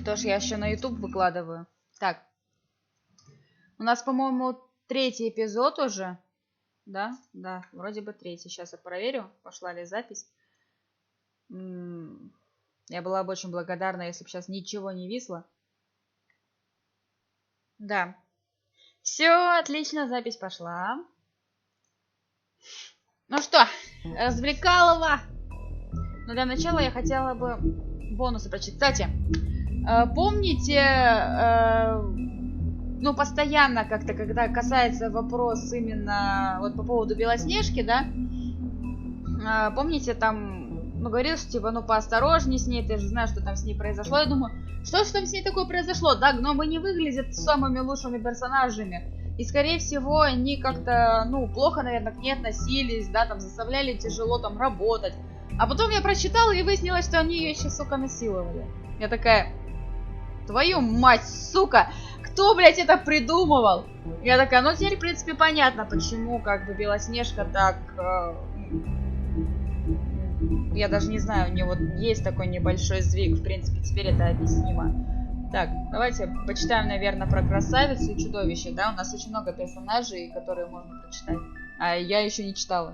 то, что я еще на YouTube выкладываю. Так. У нас, по-моему, 3-й эпизод уже. Да? Да, вроде бы 3-й. Сейчас я проверю, пошла ли запись. Я была бы очень благодарна, если бы сейчас ничего не висло. Да. Все, отлично, запись пошла. Ну что, развлекалово. Но для начала я хотела бы бонусы прочитать. Кстати, помните, ну, постоянно как-то, когда касается вопрос именно вот по поводу Белоснежки, да, помните, там, ну, говорил, что, типа, ну, поосторожней с ней, ты же знаешь, что там с ней произошло. Я думаю, что ж там с ней такое произошло? Да, гномы не выглядят самыми лучшими персонажами. И, скорее всего, они как-то, ну, плохо, наверное, к ней относились, да, там, заставляли тяжело там работать. А потом я прочитала и выяснилось, что они ее еще, сука, насиловали. Я такая, твою мать, сука, кто, блядь, это придумывал? Я такая, ну, теперь, в принципе, понятно, почему, как бы, Белоснежка так... я даже не знаю, у нее вот есть такой небольшой сдвиг, в принципе, теперь это объяснимо. Так, давайте почитаем, наверное, про красавицу и чудовище, да, у нас очень много персонажей, которые можно прочитать, а я еще не читала.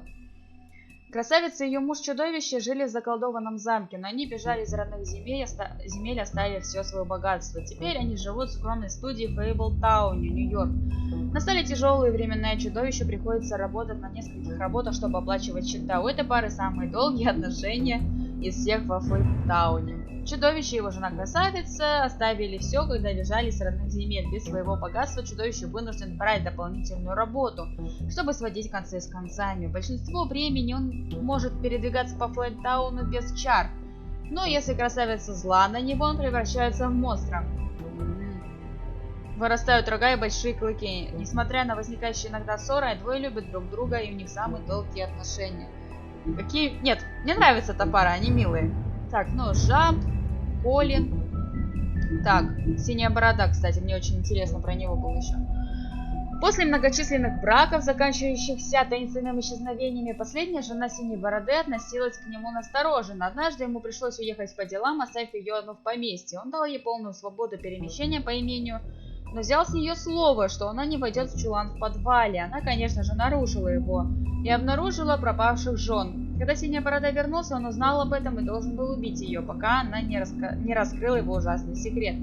Красавица и ее муж-чудовище жили в заколдованном замке, но они бежали из родных земель, оставив все свое богатство. Теперь они живут в скромной студии в Фейблтауне, Нью-Йорк. Настали тяжелые времена, и чудовищу приходится работать на нескольких работах, чтобы оплачивать счета. У этой пары самые долгие отношения из всех во Фейблтауне. Чудовище и его жена красавица оставили все, когда бежали с родных земель. Без своего богатства чудовище вынужден брать дополнительную работу, чтобы сводить концы с концами. Большинство времени он может передвигаться по Фейблтауну без чар. Но если красавица зла на него, он превращается в монстра. Вырастают рога и большие клыки. Несмотря на возникающие иногда ссоры, двое любят друг друга, и у них самые долгие отношения. Какие... Нет, мне нравится эта пара, они милые. Так, ну, Жаб, Колин. Так, Синяя Борода, кстати, мне очень интересно, про него было еще. После многочисленных браков, заканчивающихся таинственными исчезновениями, последняя жена Синей Бороды относилась к нему настороженно. Однажды ему пришлось уехать по делам, оставив ее одну в поместье. Он дал ей полную свободу перемещения по имению, но взял с нее слово, что она не войдет в чулан в подвале. Она, конечно же, нарушила его и обнаружила пропавших жен. Когда Синяя Борода вернулся, он узнал об этом и должен был убить ее, пока она не раскрыла его ужасный секрет.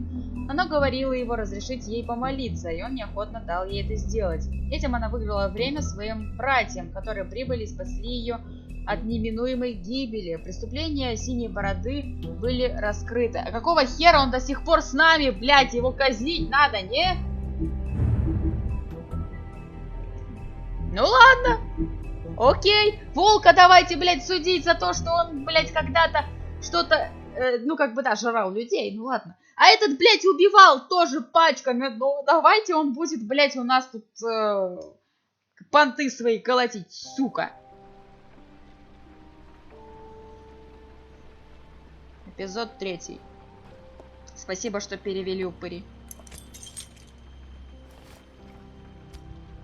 Она говорила его разрешить ей помолиться, и он неохотно дал ей это сделать. Этим она выиграла время своим братьям, которые прибыли и спасли ее от неминуемой гибели. Преступления Синей Бороды были раскрыты. А какого хера он до сих пор с нами, блядь? Его казнить надо, не? Ну ладно. Окей. Волка давайте, блядь, судить за то, что он, блядь, когда-то что-то, ну, как бы, да, жрал людей. Ну ладно. А этот, блядь, убивал тоже пачками. Ну, давайте он будет, блядь, у нас тут понты свои колотить, сука. Эпизод 3. Спасибо, что перевели упыри.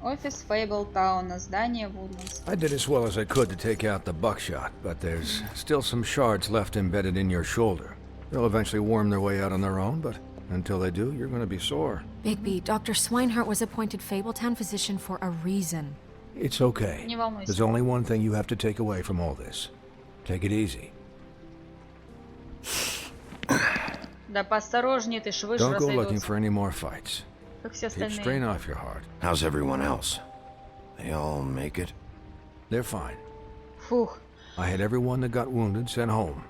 Офис Фейблтауна, здание Вудлендс. I did as well as I could to take out the buckshot, but there's still some shards left embedded in your shoulder. They'll eventually worm their way out on their own, but until they do, you're going to be sore. Bigby, Dr. Swinehart was appointed Fabletown physician for a reason. It's okay. There's only one thing you have to take away from all this. Take it easy. Да поосторожнее, ты ж выжил. Don't go looking for any more fights. Keep strain off your heart. How's everyone else? They all make it? They're fine. Фух. I had everyone that got wounded sent home.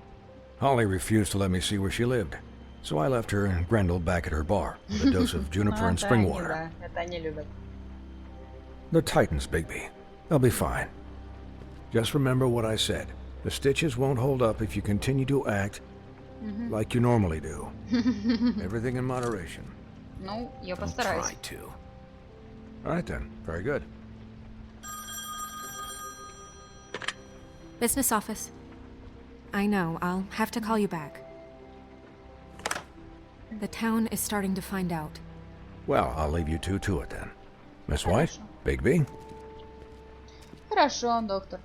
Holly refused to let me see where she lived, so I left her and Grendel back at her bar with a dose of juniper and spring water. They're Titans, Bigby. They'll be fine. Just remember what I said. The stitches won't hold up if you continue to act like you normally do. Everything in moderation. Ну, я постараюсь. Try to. All right then. Very good. Business office. I know, I'll have to call you back. The town is starting to find out. Well, I'll leave you two to it then. Miss White? Bigby? Хорошо, доктор.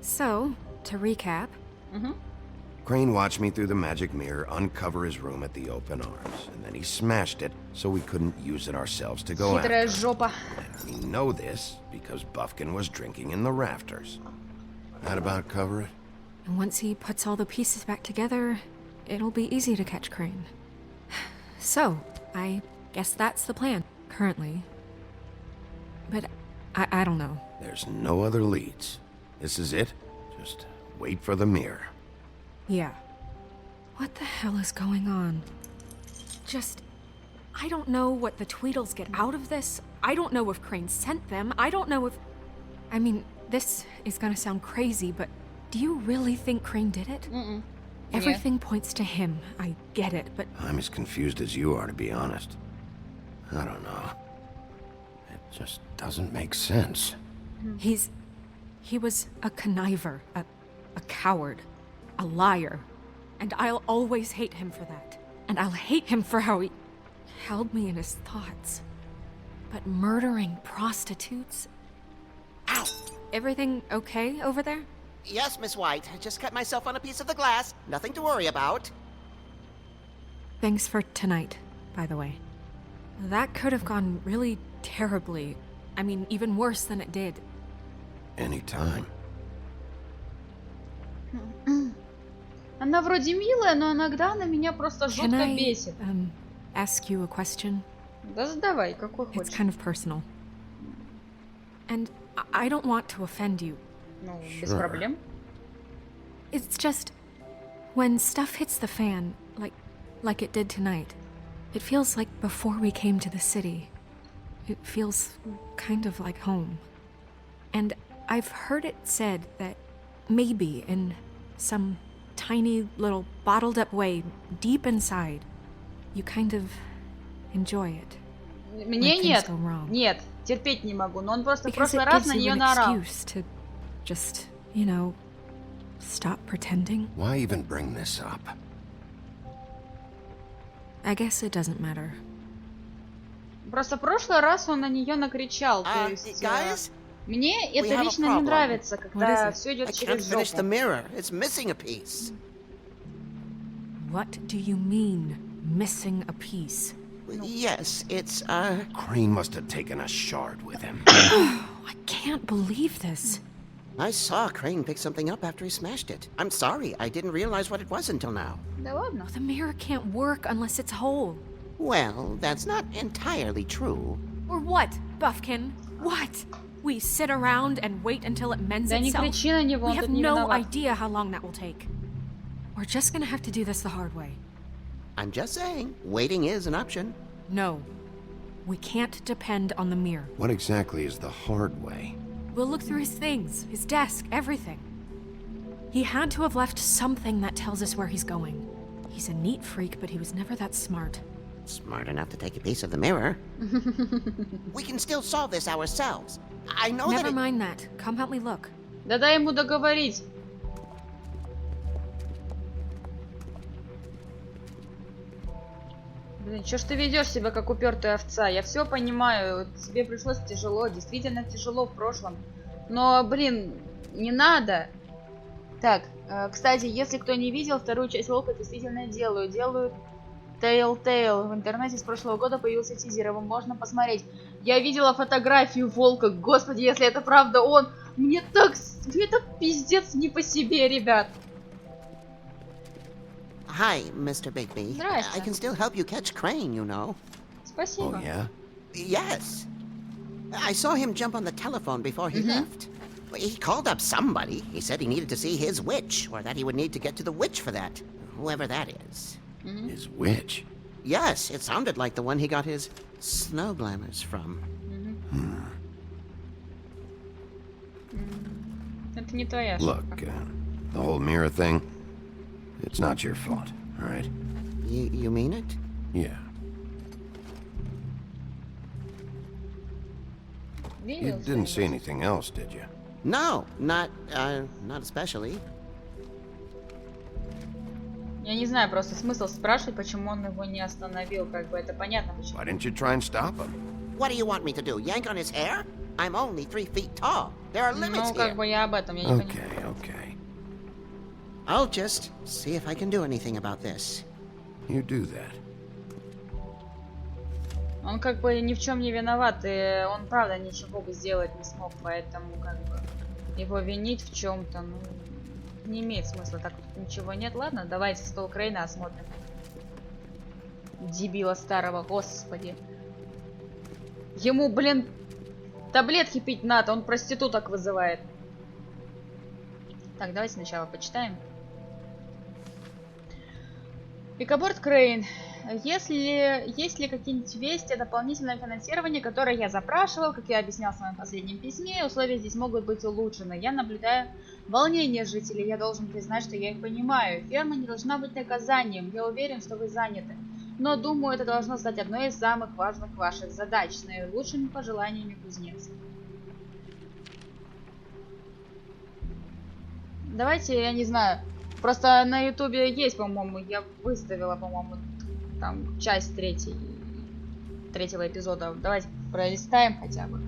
So, to recap, Crane watched me through the magic mirror uncover his room at the open arms, and then he smashed it so we couldn't use it ourselves to go after Хитрая him. жопа. And we know this because Buffkin was drinking in the rafters. That about cover it? and once he puts all the pieces back together, it'll be easy to catch Crane. So, I guess that's the plan, currently. But I don't know. There's no other leads. This is it. Just wait for the mirror. Yeah. What the hell is going on? I don't know what the Tweedles get out of this. I don't know if Crane sent them. I don't know if... I mean, this is gonna sound crazy, but do you really think Crane did it? Everything points to him. I get it, but... I'm as confused as you are, to be honest. I don't know. It just doesn't make sense. He was a conniver, a coward, a liar. And I'll always hate him for that. And I'll hate him for how he held me in his thoughts. But murdering prostitutes? Ow! Everything okay over there? Yes, Miss White. I just cut myself on a piece of the glass. Nothing to worry about. Thanks for tonight, by the way. That could have gone really terribly. I mean, even worse than it did. Anytime. Она вроде милая, но иногда она меня просто Can жутко I бесит. ask you a question? Да задавай, какой It's хочешь. kind of personal. And I don't want to offend you. Ну, без Sure. проблем. It's just when stuff hits the fan, like it did tonight, it feels like before we came to the city. It feels kind of like home. And I've heard it said that maybe in some tiny little bottled up way deep inside, you kind of enjoy it. Мне things нет. go wrong. Нет, терпеть не могу. Но он просто в Because прошлый it раз gives на you нее an наорал. excuse to just, stop pretending. Why even bring this up? I guess it doesn't matter. Просто в прошлый раз он на нее накричал. То есть, Guys, мне we это have a лично не problem. нравится, What когда is it? все I идет can't через finish the жопу. mirror. It's missing a piece. What do you mean, missing a piece? Yes, it's, Crane must have taken a shard with him. I can't believe this. I saw Crane pick something up after he smashed it. I'm sorry, I didn't realize what it was until now. Да ладно. The mirror can't work unless it's whole. Well, that's not entirely true. Or what, Buffkin? What? We sit around and wait until it mends Да не itself? кричи на него, We он have тут не no виноват. idea how long that will take. We're just gonna have to do this the hard way. I'm just saying, waiting is an option. No. We can't depend on the mirror. What exactly is the hard way? We'll look through his things, his desk, everything. He had to have left something that tells us where he's going. He's a neat freak, but he was never that smart. Smart enough to take a piece of the mirror. We can still solve this ourselves. I know Never that mind that. Come help me look. Да дай ему договорить. Блин, чё ж ты ведешь себя как упертая овца? Я все понимаю, тебе пришлось тяжело, действительно тяжело в прошлом. Но, блин, не надо. Так, кстати, если кто не видел, вторую часть Волка действительно делают Telltale. В интернете с прошлого года появился тизер, его можно посмотреть. Я видела фотографию Волка, господи, если это правда он. Мне так пиздец не по себе, ребят. Hi, Mr. Bigby. Здрасте. I can still help you catch Crane, you know. Спасибо. Oh, yeah? Yes. I saw him jump on the telephone before he left. He called up somebody. He said he needed to see his witch, or that he would need to get to the witch for that. Whoever that is. His witch? Yes, it sounded like the one he got his snow glamours from. Это не твоя Look, ошибка. the whole mirror thing, it's not your fault, all right? You mean it? Yeah. You Видел didn't see что-нибудь? anything else, did you? No, not especially. Я не знаю, просто смысл спрашивать, почему он его не остановил, как бы это понятно почему. Why didn't you try and stop him? What do you want me to do? Yank on his hair? I'm only 3 feet tall. There are limits Ну, как here. бы я об этом, я не понимаю. Okay, I'll just see if I can do anything about this. You do that. Он как бы ни в чем не виноват, и он правда ничего бы сделать не смог, поэтому как бы его винить в чем-то, ну, не имеет смысла. Так тут ничего нет. Ладно, давайте стол Крейна осмотрим. Дебила старого, господи. Ему, блин, таблетки пить надо, он проституток вызывает. Так, давайте сначала почитаем. Пикаборд Крейн. Есть ли какие-нибудь вести о дополнительном финансировании, которое я запрашивал, как я объяснял в своем последнем письме, условия здесь могут быть улучшены. Я наблюдаю волнение жителей, я должен признать, что я их понимаю. Ферма не должна быть наказанием, я уверен, что вы заняты. Но думаю, это должно стать одной из самых важных ваших задач, с наилучшими пожеланиями, кузнец. Давайте, я не знаю, просто на ютубе есть, по-моему, я выставила, по-моему, там часть третьего эпизода. Давайте пролистаем хотя бы.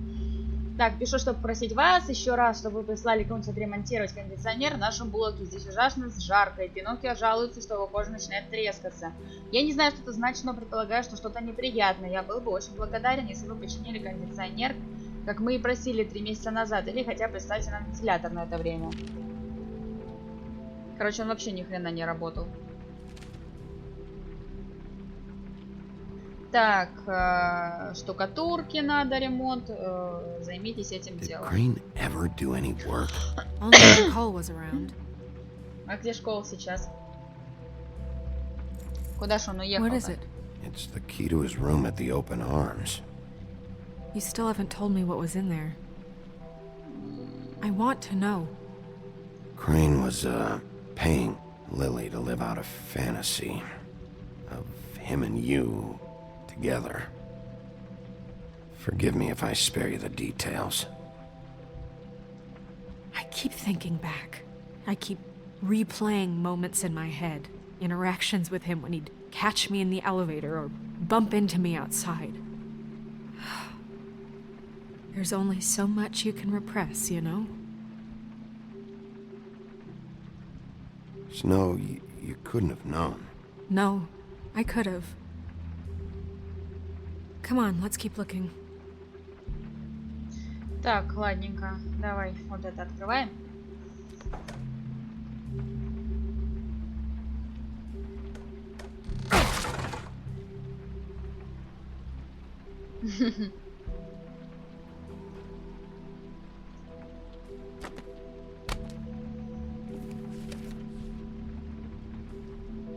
Так, пишу, чтобы просить вас еще раз, чтобы вы прислали кому-нибудь отремонтировать кондиционер в нашем блоке. Здесь ужасно жарко, и Пиноккио жалуется, что его кожа начинает трескаться. Я не знаю, что это значит, но предполагаю, что что-то неприятное. Я был бы очень благодарен, если вы починили кондиционер, как мы и просили 3 месяца назад, или хотя представьте нам вентилятор на это время. Короче, он вообще ни хрена не работал. Так, штукатурки надо, ремонт. Займитесь этим делом. Crane ever do any work? Only when Cole was around. А где школа сейчас? Куда ж он уехал? What is it? It's the key to his room at the Open Arms. You still haven't told me what was in there. I want to know. Crane was, paying Lily to live out a fantasy of him and you together. Forgive me if I spare you the details. I keep thinking back. I keep replaying moments in my head. Interactions with him when he'd catch me in the elevator or bump into me outside. There's only so much you can repress, you know? Snow, you couldn't have known. No, I could have. Come on, let's keep looking. Так, ладненько. Давай вот это открываем.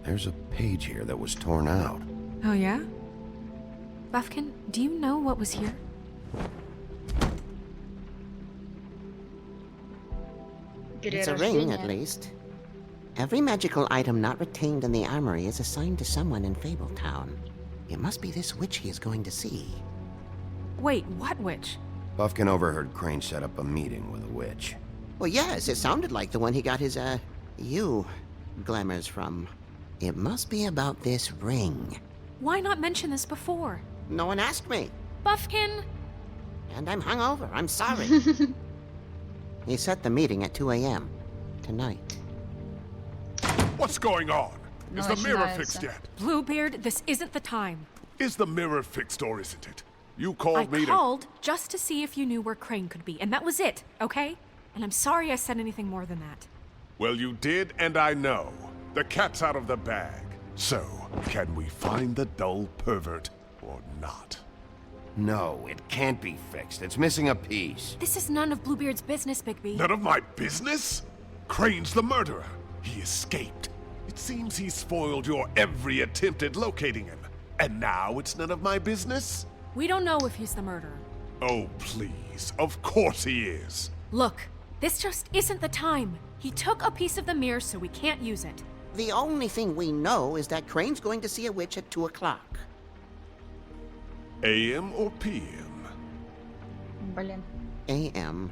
There's a page here that was torn out. Oh, yeah? Buffkin, do you know what was here? It's a ring, at least. Every magical item not retained in the armory is assigned to someone in Fabletown. It must be this witch he is going to see. Wait, what witch? Buffkin overheard Crane set up a meeting with a witch. Well, yes, it sounded like the one he got his, glamours from. It must be about this ring. Why not mention this before? No one asked me. Buffkin! And I'm hungover. I'm sorry. He set the meeting at 2 a.m. tonight. What's going on? Is the mirror Начинается. fixed yet? Bluebeard, this isn't the time. Is the mirror fixed or isn't it? You I called me to... called just to see if you knew where Crane could be, and that was it, okay? And I'm sorry I said anything more than that. Well, you did, and I know. The cat's out of the bag. So, can we find the dull pervert or not? No, it can't be fixed. It's missing a piece. This is none of Bluebeard's business, Bigby. None of my business? Crane's the murderer. He escaped. It seems he spoiled your every attempt at locating him. And now it's none of my business? We don't know if he's the murderer. Oh, please. Of course he is. Look, this just isn't the time. He took a piece of the mirror, so we can't use it. The only thing we know is that Crane's going to see a witch at 2 o'clock. AM or PM? Блин. A.M.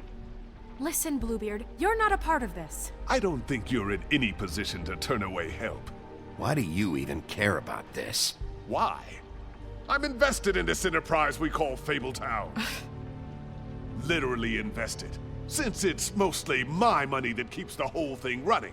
Listen, Bluebeard, you're not a part of this. I don't think you're in any position to turn away help. Why do you even care about this? Why? I'm invested in this enterprise we call Fabletown. Literally invested, since it's mostly my money that keeps the whole thing running.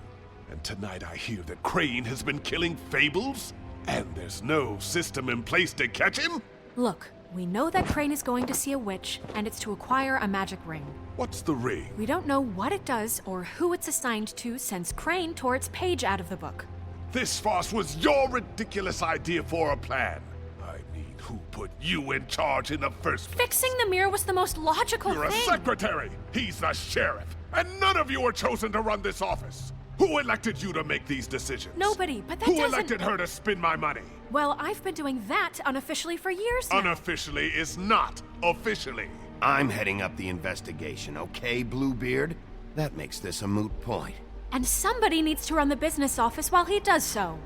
And tonight I hear that Crane has been killing fables? And there's no system in place to catch him? Look, we know that Crane is going to see a witch, and it's to acquire a magic ring. What's the ring? We don't know what it does or who it's assigned to since Crane tore its page out of the book. This farce was your ridiculous idea for a plan. I mean, who put you in charge in the first place? Fixing the mirror was the most logical You're a thing. secretary! He's the sheriff! And none of you were chosen to run this office! Who elected you to make these decisions? Nobody, but that Who doesn't... elected her to spend my money? Well, I've been doing that unofficially for years now. Unofficially is not officially. I'm heading up the investigation, okay, Bluebeard? That makes this a moot point. And somebody needs to run the business office while he does so.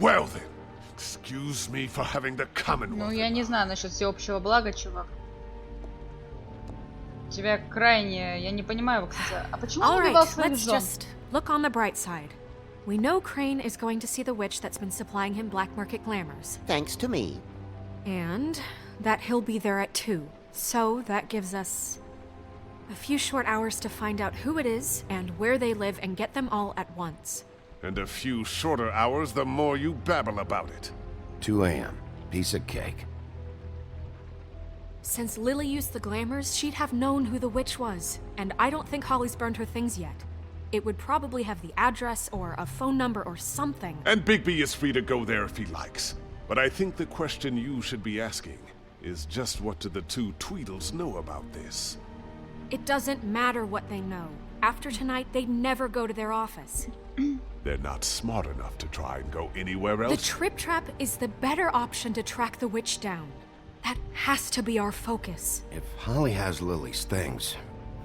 Well then, excuse me for having the Commonwealth. Ну, я не знаю насчет всеобщего блага, чувак. Тебя крайне... Я не понимаю, кстати. А почему он All убивал right, своих let's жен? just look on the bright side. We know Crane is going to see the witch that's been supplying him black market glamours. Thanks to me. And that he'll be there at 2. So that gives us a few short hours to find out who it is and where they live and get them all at once. And a few shorter hours the more you babble about it. 2 a.m. Piece of cake. Since Lily used the glamours, she'd have known who the witch was. And I don't think Holly's burned her things yet. It would probably have the address or a phone number or something. And Bigby is free to go there if he likes. But I think the question you should be asking is just what do the two Tweedles know about this? It doesn't matter what they know. After tonight, they'd never go to their office. They're not smart enough to try and go anywhere The else. Trip Trap is the better option to track the witch down. That has to be our focus. If Holly has Lily's things,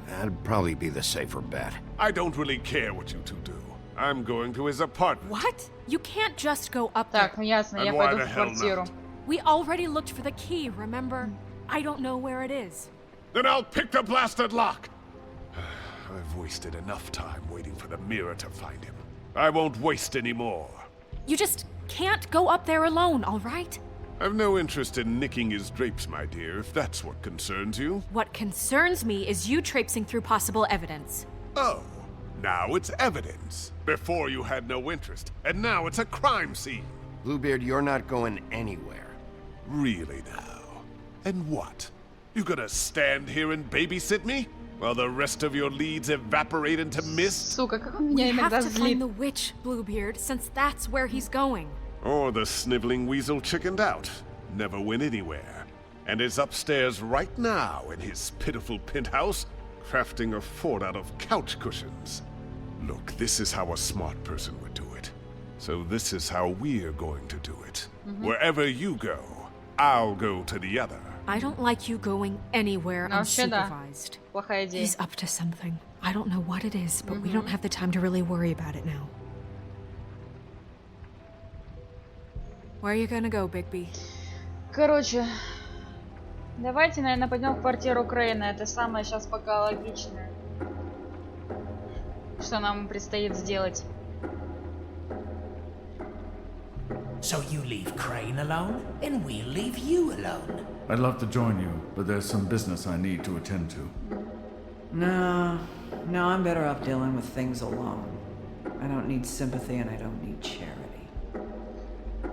that'd probably be the safer bet. I don't really care what you two do. I'm going to his apartment. What? You can't just go up there. Так, ну ясно, я And why пойду the в hell квартиру. not? We already looked for the key, remember? I don't know where it is. Then I'll pick the blasted lock! I've wasted enough time waiting for the mirror to find him. I won't waste any more. You just can't go up there alone, all right? I've no interest in nicking his drapes, my dear, if that's what concerns you. What concerns me is you traipsing through possible evidence. Oh, now it's evidence. Before you had no interest, and now it's a crime scene. Bluebeard, you're not going anywhere. Really now? And what? You gonna stand here and babysit me? While the rest of your leads evaporate into mist? Сука, как он We меня have иногда to злит. find the witch, Bluebeard, since that's where he's going. Or the sniveling weasel chickened out, never went anywhere, and is upstairs right now in his pitiful penthouse, crafting a fort out of couch cushions. Look, this is how a smart person would do it. So this is how we're going to do it. Wherever you go, I'll go to the other. I don't like you going anywhere Вообще да. unsupervised. Плохая идея. He's up to something. I don't know what it is, but we don't have the time to really worry about it now. Where are you gonna go, Bigby? Короче, давайте, наверное, пойдем в квартиру Крейна. Это самое сейчас пока логичное, что нам предстоит сделать. So you leave Crane alone, and we'll leave you alone. I'd love to join you, but there's some business I need to attend to. No, I'm better off dealing with things alone. I don't need sympathy and I don't need charity.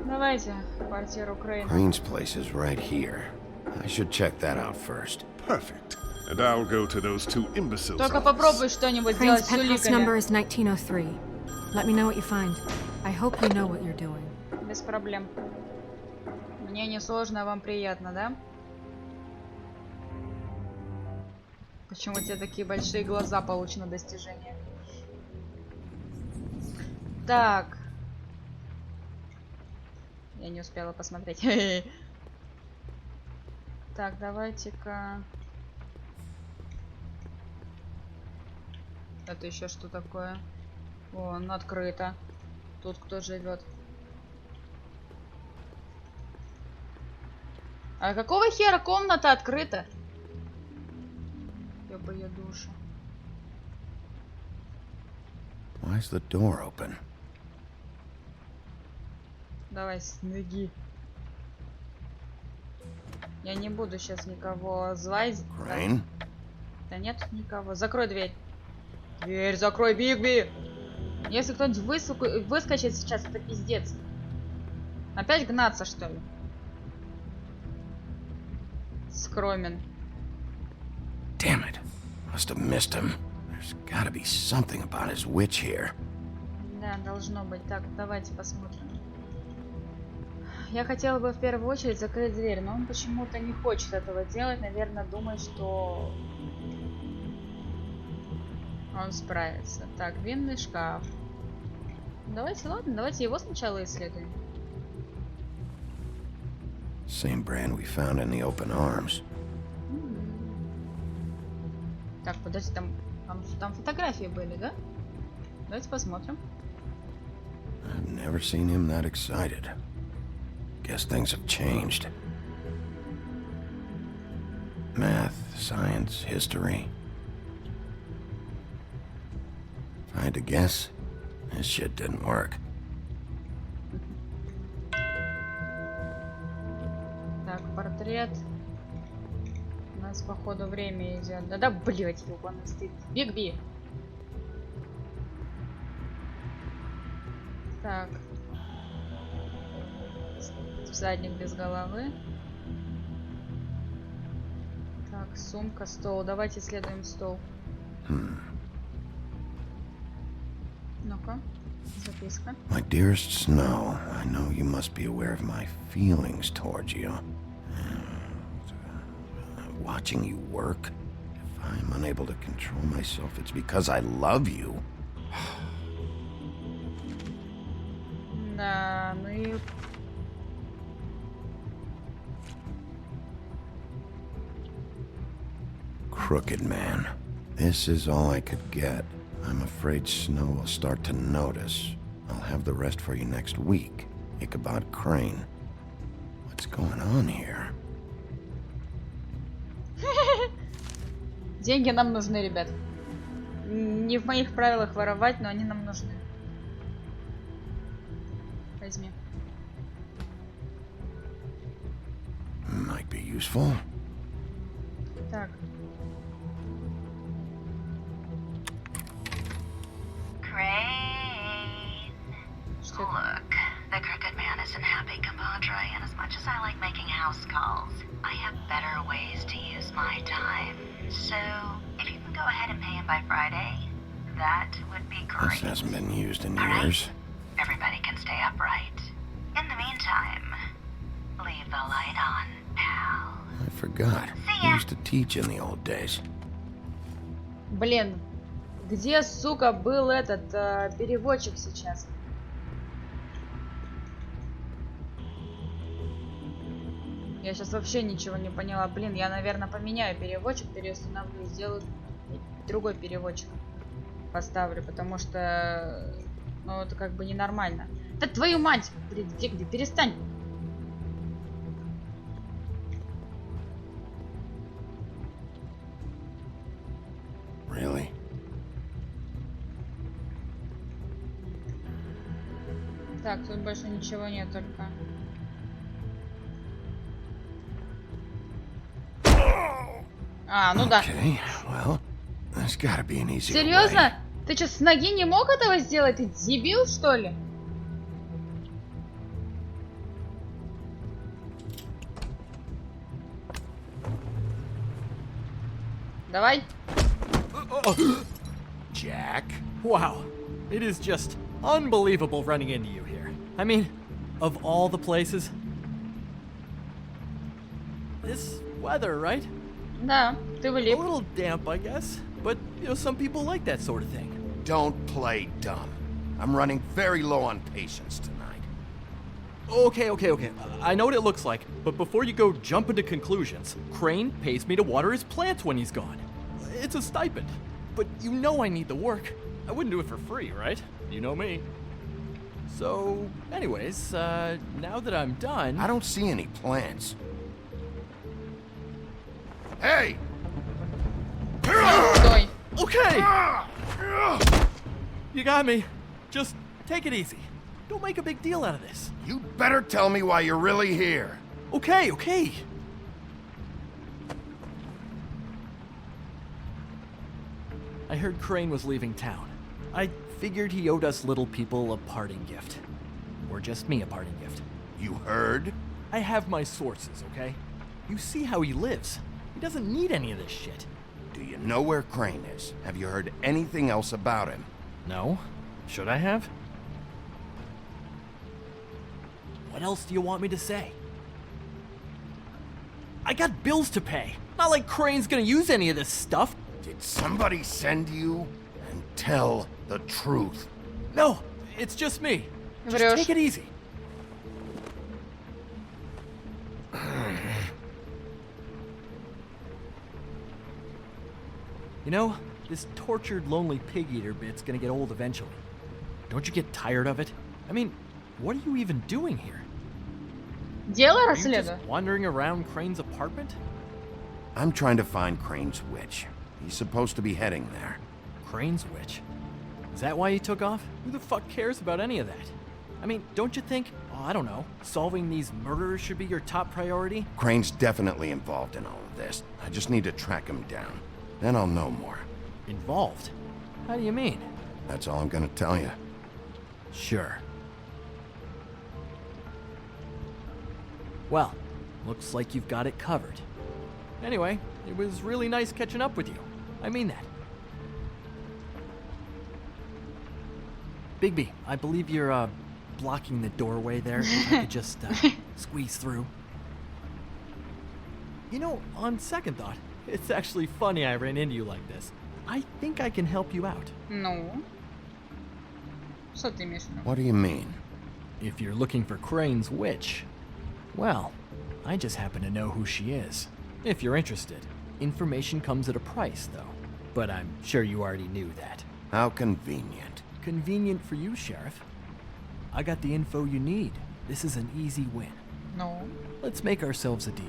Давайте в квартиру Крейна. Crane's place is right here. I should check that out first. Perfect. And I'll go to those two imbeciles. Только попробуй что-нибудь Crane's сделать с penthouse number уликами. is 1903. Let me know what you find. I hope you know what you're doing. Без проблем. Мне не сложно, а вам приятно, да? Почему у тебя такие большие глаза, получено достижение? Так. Я не успела посмотреть. Так, давайте-ка. Это еще что такое? О, оно открыто. Тут кто живет? А какого хера комната открыта? Ёбаё душу. Why's the door open? Давай с ноги. Я не буду сейчас никого звать. Crane? Да нет никого. Закрой дверь. Дверь закрой, Бигби! Если кто-нибудь выскочит сейчас, это пиздец. Опять гнаться, что ли? Скромен. Damn it. Must have missed him. There's gotta be something about his witch here. Да, должно быть. Так, давайте посмотрим. Я хотела бы в первую очередь закрыть дверь, но он почему-то не хочет этого делать. Наверное, думает, что он справится. Так, винный шкаф. Давайте, ладно, давайте его сначала исследуем. Same brand we found in the open arms. Так, подожди, там фотографии были, да? Давайте посмотрим. I've never seen him that excited. Guess things have changed. Math, science, history. If I had to guess, this shit didn't work. Так, портрет. У нас, походу, время идет. Да-да, блять, ебаный стыд. Бигби. Так. Всадник без головы. Так, сумка, стол. Давайте исследуем стол. Ну-ка, записка. My dearest Snow, I know you must be aware of my feelings towards you. Watching you work, if I'm unable to control myself, it's because I love you. Да, ну и... Crooked man. This is all I could get. I'm afraid Snow will start to notice. I'll have the rest for you next week. Ichabod Crane. What's going on here? Деньги нам нужны, ребят. Не в моих правилах воровать, но они нам нужны. Возьми. Might be useful. Так. Crane. Что это? Look, the crooked man isn't happy, compadre, and as much as I like making house calls, I have better ways to use my time. So, if you can go ahead and pay him by Friday, that would be great. This hasn't been used in All right. years. Everybody can stay upright. In the meantime, leave the light on, pal. I forgot. See I ya. used to teach in the old days. Блин, где, сука, был этот переводчик сейчас? Я сейчас вообще ничего не поняла. Блин, я, наверное, поменяю переводчик, переустановлю, сделаю другой переводчик. Поставлю, потому что... Ну, это как бы ненормально. Да твою мать! Блин, где, перестань! Really? Так, тут больше ничего нет, только... А, ну да. Okay, well, there's gotta be an easier way. Серьезно? Ты что, с ноги не мог этого сделать? Ты дебил, что ли? Давай. Jack? Wow, it is just unbelievable running into you here. I mean, of all the places. This weather, right? Да, ты A влип. little damp, I guess. But, you know, some people like that sort of thing. Don't play dumb. I'm running very low on patience tonight. Okay. I know what it looks like, but before you go jumping to conclusions, Crane pays me to water his plants when he's gone. It's a stipend. But you know I need the work. I wouldn't do it for free, right? You know me. So, anyways, now that I'm done... I don't see any plants. Hey! Стой. Okay! You got me. Just take it easy. Don't make a big deal out of this. You better tell me why you're really here. Okay. I heard Crane was leaving town. I Figured he owed us little people a parting gift. Or just me a parting gift. You heard? I have my sources, okay? You see how he lives. He doesn't need any of this shit. Do you know where Crane is? Have you heard anything else about him? No? Should I have? What else do you want me to say? I got bills to pay. Not like Crane's gonna use any of this stuff. Did somebody send you? And tell the truth. No, it's just me. Just Врешь. take it easy. You know, this tortured, lonely pig-eater bit's gonna get old eventually. Don't you get tired of it? I mean, what are you even doing here? Дело Are you just расследую. wandering around Crane's apartment? I'm trying to find Crane's witch. He's supposed to be heading there. Crane's witch? Is that why you took off? Who the fuck cares about any of that? I mean, don't you think, oh, I don't know, solving these murders should be your top priority? Crane's definitely involved in all of this. I just need to track him down. Then I'll know more. Involved? How do you mean? That's all I'm gonna tell you. Sure. Well, looks like you've got it covered. Anyway, it was really nice catching up with you. I mean that. Bigby, I believe you're, blocking the doorway there. If I could just, squeeze through. You know, on second thought, it's actually funny I ran into you like this. I think I can help you out. Ну. Что ты имеешь в виду? What do you mean? If you're looking for Crane's witch, well, I just happen to know who she is. If you're interested. Information comes at a price, though. But I'm sure you already knew that. How convenient. Convenient for you, Sheriff. I got the info you need. This is an easy win. Ну. Let's make ourselves a deal.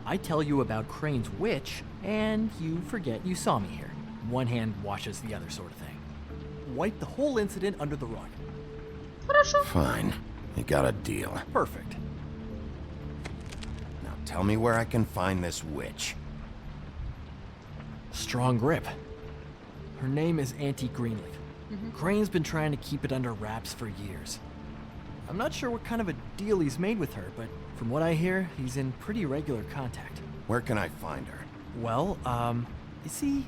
I tell you about Crane's witch, and you forget you saw me here. One hand washes the other sort of thing. Wipe the whole incident under the rug. Хорошо. Fine. You got a deal. Perfect. Now tell me where I can find this witch. Strong grip. Her name is Auntie Greenleaf. Crane's been trying to keep it under wraps for years. I'm not sure what kind of a deal he's made with her, but from what I hear, he's in pretty regular contact. Where can I find her? Well, you see,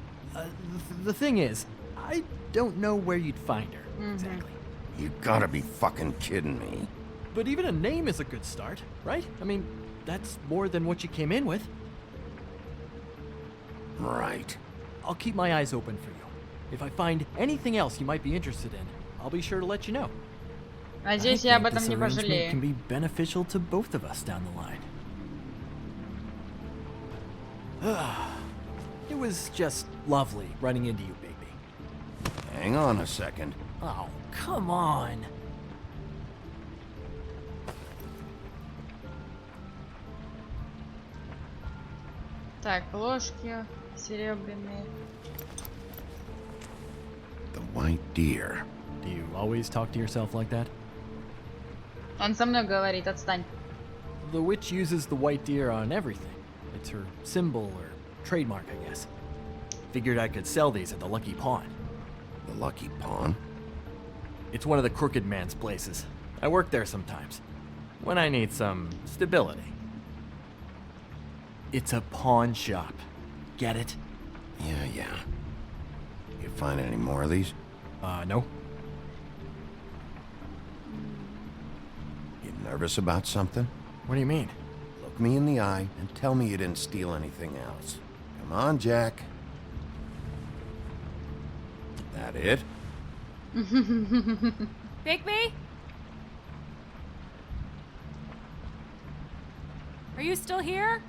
the thing is, I don't know where you'd find her, exactly. You gotta be fucking kidding me. But even a name is a good start, right? I mean, that's more than what you came in with. Right. I'll keep my eyes open for you. If I find anything else you might be interested in, I'll be sure to let you know. Надеюсь, I я об think этом this не arrangement can пожалею. be beneficial to both of us down the line. It was just lovely running into you, Bigby. Hang on a second. Oh, come on. Так, ложки серебряные. The white deer. Do you always talk to yourself like that? Он со мной говорит, отстань. The witch uses the white deer on everything. It's her symbol or trademark, I guess. Figured I could sell these at the Lucky Pawn. The Lucky Pawn? It's one of the crooked man's places. I work there sometimes. When I need some stability. It's a pawn shop. Get it? Yeah. You find any more of these? No. You nervous about something? What do you mean? Look me in the eye and tell me you didn't steal anything else. Come on, Jack. That it? Bigby? Are you still here?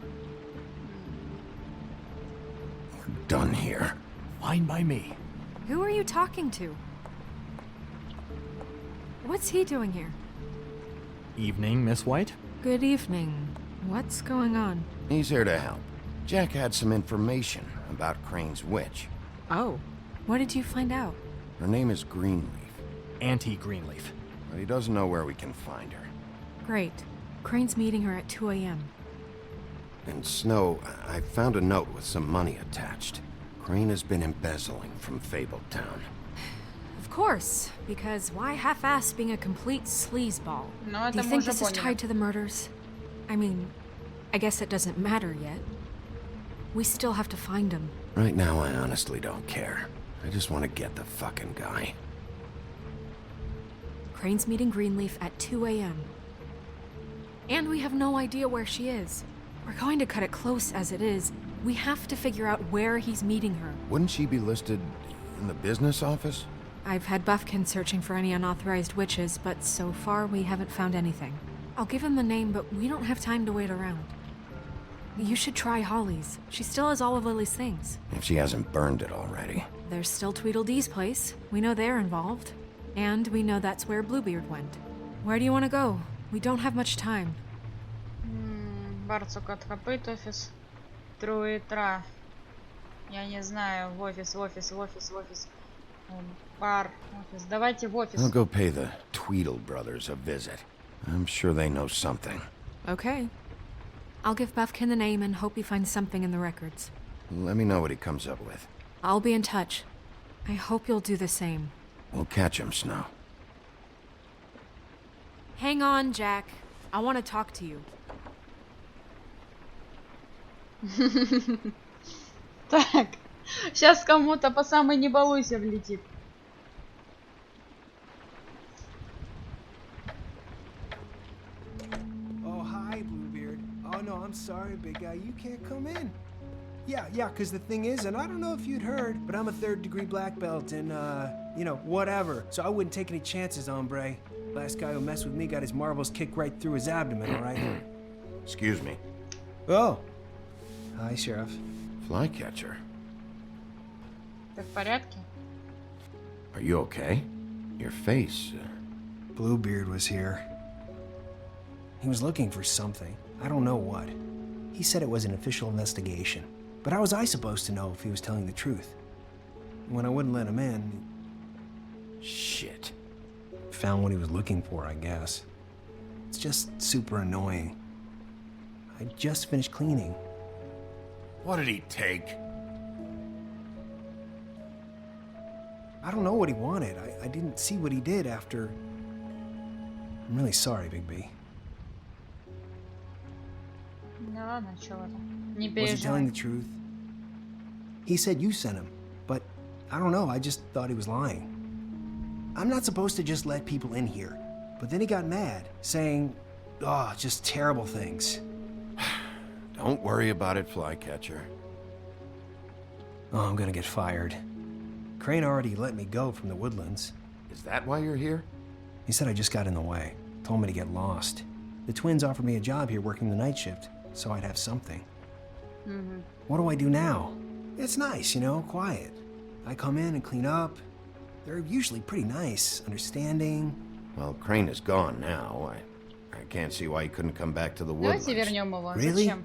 We're done here. Fine by me. Who are you talking to? What's he doing here? Evening, Miss White? Good evening. What's going on? He's here to help. Jack had some information about Crane's witch. Oh. What did you find out? Her name is Greenleaf, Auntie Greenleaf. but he doesn't know where we can find her. Great. Crane's meeting her at 2 a.m. And Snow, I found a note with some money attached. Crane has been embezzling from Fabletown. Of course, because why half-ass being a complete sleazeball? Ну, Do это you мы think уже this is поняли. tied to the murders? I mean, I guess it doesn't matter yet. We still have to find him. Right now, I honestly don't care. I just want to get the fucking guy. Crane's meeting Greenleaf at 2 a.m. And we have no idea where she is. We're going to cut it close as it is. We have to figure out where he's meeting her. Wouldn't she be listed in the business office? I've had Buffkin searching for any unauthorized witches, but so far we haven't found anything. I'll give him the name, but we don't have time to wait around. You should try Holly's. She still has all of Lily's things. If she hasn't burned it already. There's still Tweedledee's place. We know they're involved. And we know that's where Bluebeard went. Where do you want to go? We don't have much time. Барцук от копыт офис. Труитра. Я не знаю. В офис. Бар. Офис. Давайте в офис. I'll go pay the Tweedle brothers a visit. I'm sure they know something. Okay. I'll give Buffkin the name and hope he finds something in the records. Let me know what he comes up with. I'll be in touch. I hope you'll do the same. We'll catch him, Snow. Hang on, Jack. I want to talk to you. Так. Сейчас кому-то по самой не балуйся влетит. Oh, hi, Bluebeard. Oh, no, I'm sorry, big guy. You can't come in. Yeah, because the thing is, and I don't know if you'd heard, but I'm a third-degree black belt and, whatever. So I wouldn't take any chances, hombre. Last guy who messed with me got his marbles kicked right through his abdomen, all right? Excuse me. Oh. Hi, Sheriff. Flycatcher. Ты в порядке? Are you okay? Your face... Bluebeard was here. He was looking for something. I don't know what. He said it was an official investigation. But how was I supposed to know if he was telling the truth? When I wouldn't let him in... Shit. Found what he was looking for, I guess. It's just super annoying. I just finished cleaning. What did he take? I don't know what he wanted. I didn't see what he did after... I'm really sorry, Big B. Ну ладно, чего-то. Не Was he telling переживай. the truth? He said you sent him, but I don't know, I just thought he was lying. I'm not supposed to just let people in here, but then he got mad, saying, just terrible things. Don't worry about it, Flycatcher. Oh, I'm gonna get fired. Crane already let me go from the Woodlands. Is that why you're here? He said I just got in the way, told me to get lost. The twins offered me a job here working the night shift, so I'd have something. What do I do now? It's nice, quiet. I come in and clean up. They're usually pretty nice, understanding. Well, Crane is gone now. I can't see why he couldn't come back to the Woodlands. Давайте вернем его. Really? Зачем?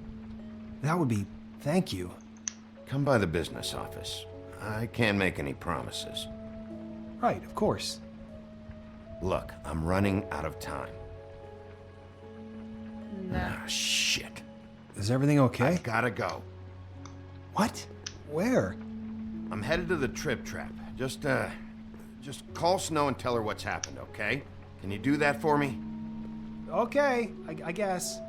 That would be... thank you. Come by the business office. I can't make any promises. Right, of course. Look, I'm running out of time. Да. Ah, shit. Is everything okay? I've gotta go. What? Where? I'm headed to the Trip Trap. Just call Snow and tell her what's happened, okay? Can you do that for me? Okay, I guess.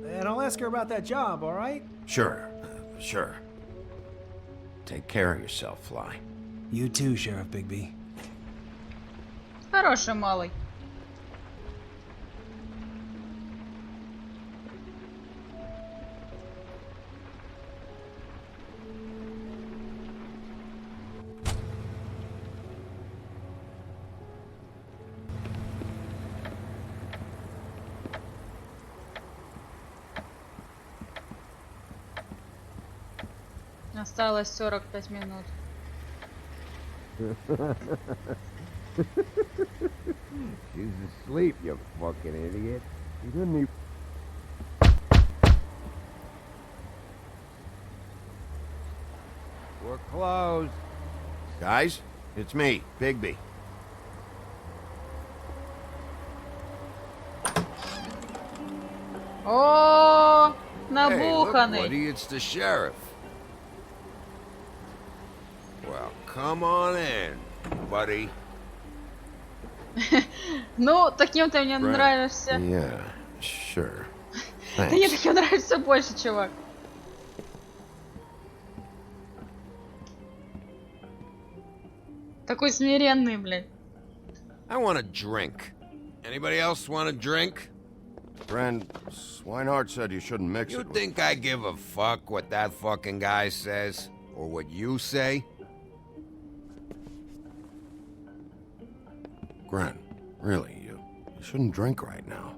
And I'll ask her about that job, all right? Sure, sure. Take care of yourself, Fly. You too, Sheriff Bigby. Хороший малый. Осталось 45 минут. She's asleep, you fucking idiot. You didn't even... We're closed. Guys, it's me, Bigby. О, Hey, look, набуханный. Woody, it's the sheriff. Well, come on in, buddy. Ну, таким ты мне Right. нравишься. Yeah, sure. Ты мне Thanks. таким нравишься больше, чувак. Такой смиренный, блядь. I want a drink. Anybody else want a drink? Friend, Swinehart said you shouldn't mix You it with... think I give a fuck what that fucking guy says? Or what you say? Gren, really, you shouldn't drink right now.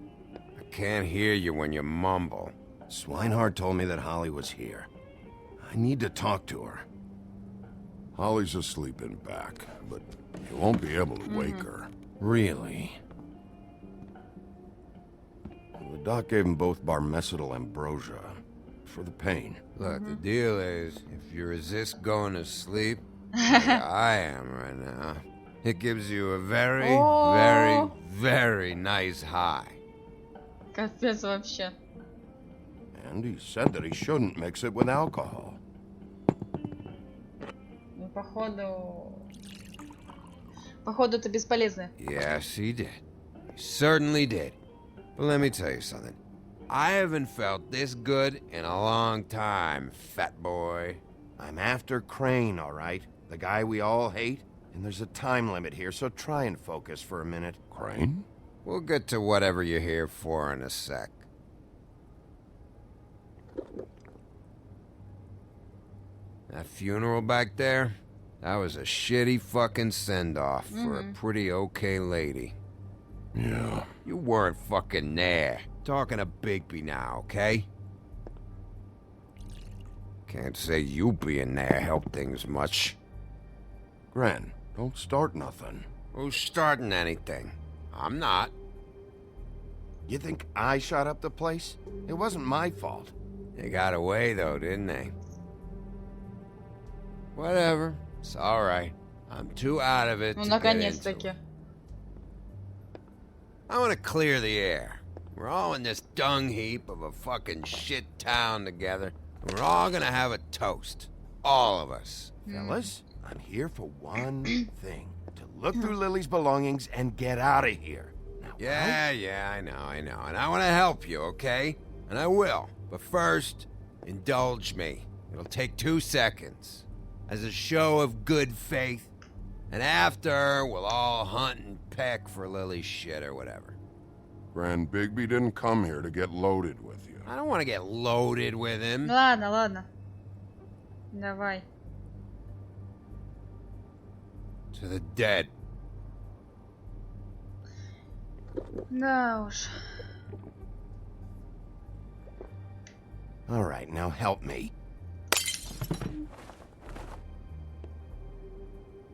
I can't hear you when you mumble. Swinehart told me that Holly was here. I need to talk to her. Holly's asleep in back, but you won't be able to wake her. Really? The doc gave them both barmecidal ambrosia for the pain. Look, the deal is, if you resist going to sleep, like I am right now, it gives you a very, very, very nice high. Капец вообще. And he said that he shouldn't mix it with alcohol. Ну, походу это бесполезно. Yes, he did. He certainly did. But let me tell you something. I haven't felt this good in a long time, fat boy. I'm after Crane, all right? The guy we all hate? And there's a time limit here, so try and focus for a minute. Crane? We'll get to whatever you're here for in a sec. That funeral back there? That was a shitty fucking send-off for a pretty okay lady. Yeah. You weren't fucking there. Talking to Bigby now, okay? Can't say you being there helped things much. Gren, don't start nothing. Who's starting anything? I'm not. You think I shot up the place? It wasn't my fault. They got away though, didn't they? Whatever. It's alright. I'm too out of it Ну, to get into наконец-таки. it. I want to clear the air. We're all in this dung heap of a fucking shit town together. And we're all gonna have a toast. All of us. Fellas, I'm here for one thing. To look through Lily's belongings and get out of here. Now, Yeah, I know. And I want to help you, okay? And I will. But first, indulge me. It'll take 2 seconds. As a show of good faith. And after, we'll all hunt and peck for Lily's shit or whatever. Grand Bigby didn't come here to get loaded with you. I don't want to get loaded with him. Ладно, ладно. Давай. To the dead. Да уж. all right, now help me.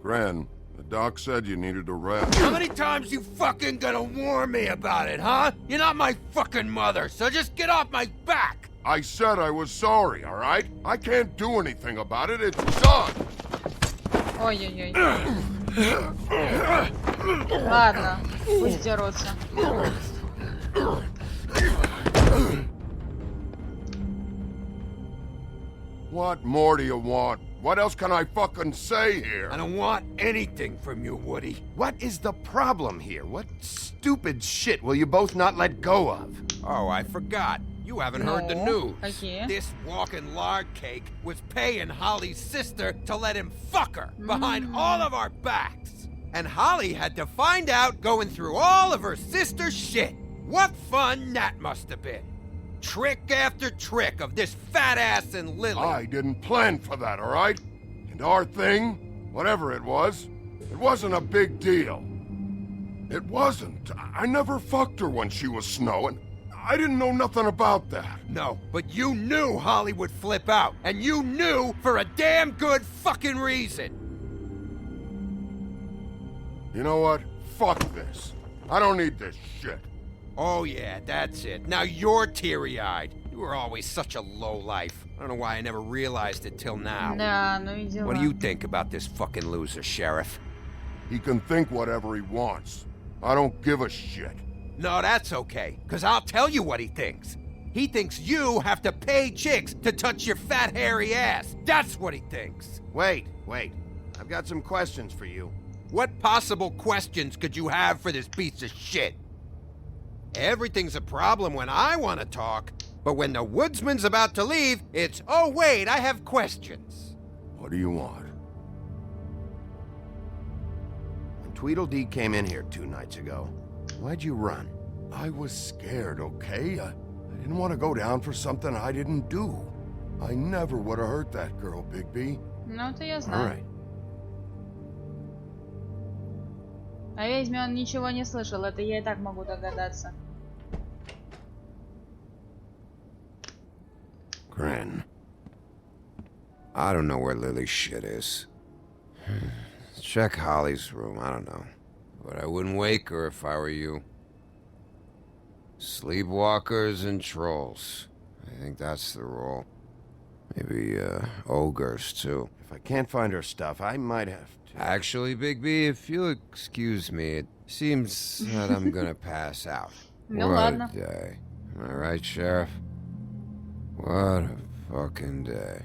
Gran, the doc said you needed a rest. How many times you fucking gonna warn me about it, huh? You're not my fucking mother, so just get off my back! I said I was sorry, all right? I can't do anything about it. It's done. Ой-ой-ой. Ладно, пусть дерутся. What more do you want? What else can I fucking say here? I don't want anything from you, Woody. What is the problem here? What stupid shit will you both not let go of? Oh, I forgot. You haven't heard the No. news. Okay. This walking lard cake was paying Holly's sister to let him fuck her behind all of our backs. And Holly had to find out going through all of her sister's shit. What fun that must have been. Trick after trick of this fat ass and Lily. I didn't plan for that, all right? And our thing, whatever it wasn't a big deal. It wasn't. I never fucked her when she was snowing. I didn't know nothing about that. No, but you knew Holly would flip out. And you knew for a damn good fucking reason. You know what? Fuck this. I don't need this shit. Oh yeah, that's it. Now you're teary-eyed. You were always such a lowlife. I don't know why I never realized it till now. Да, ну и дела. What do you think about this fucking loser, Sheriff? He can think whatever he wants. I don't give a shit. No, that's okay, because I'll tell you what he thinks. He thinks you have to pay chicks to touch your fat, hairy ass. That's what he thinks. Wait. I've got some questions for you. What possible questions could you have for this piece of shit? Everything's a problem when I want to talk, but when the woodsman's about to leave, it's, oh wait, I have questions. What do you want? When Tweedledee came in here 2 nights ago, why'd you run? I was scared, okay? I didn't want to go down for something I didn't do. I never would have hurt that girl, Bigby. Ну, это я All знаю. right. О ведьме он ничего не слышал, это я и так могу догадаться. Grin. I don't know where Lily's shit is. Check Holly's room, I don't know. But I wouldn't wake her if I were you. Sleepwalkers and trolls. I think that's the rule. Maybe, ogres, too. If I can't find her stuff, I might have to... Actually, Bigby, if you'll excuse me, it seems that I'm gonna pass out. Ну What ладно. a day. Am I right, Sheriff? What a fucking day.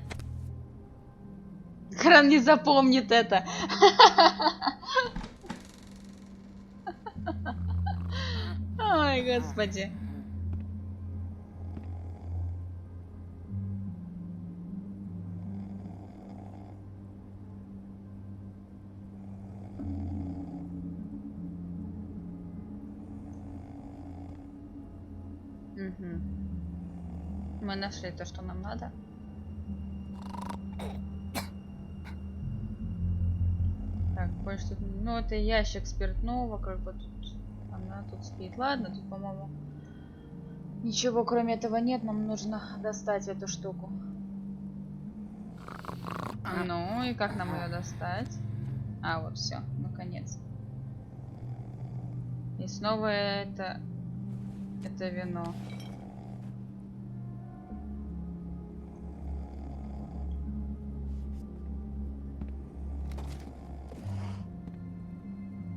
Кран не запомнит это. Ой, господи. Угу. Мы нашли то, что нам надо. Так, больше тут... Ну, это ящик спиртного, как бы тут... Она тут спит. Ладно, тут, по-моему, ничего кроме этого нет. Нам нужно достать эту штуку. Ну, и как нам ее достать? А, вот, все, наконец. И снова это вино.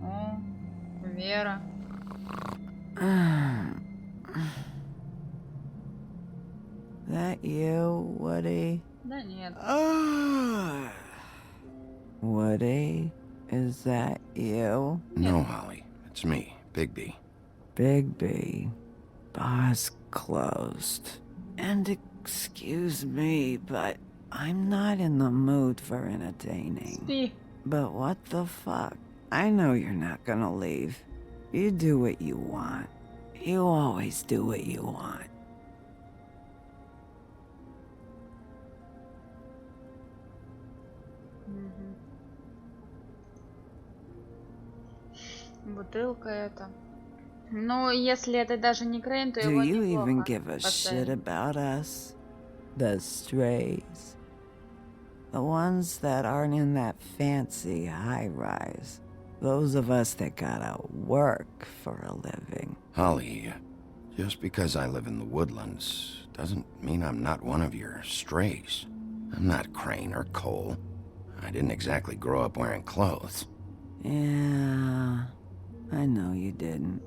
О, Вера. That you, Woody? Да нет. Woody, is that you? No, Holly. It's me, Bigby. Bigby. Bar's closed. And excuse me, but I'm not in the mood for entertaining. Спи. But what the fuck? I know you're not gonna leave. You do what you want. You always do what you want. Бутылка это. Ну, если это даже не Крейн, то Do его you even неплохо give a shit поставили. about us? The strays. The ones that aren't in that fancy high-rise. Those of us that gotta work for a living. Holly, just because I live in the woodlands doesn't mean I'm not one of your strays. I'm not Crane or Cole. I didn't exactly grow up wearing clothes. Yeah, I know you didn't.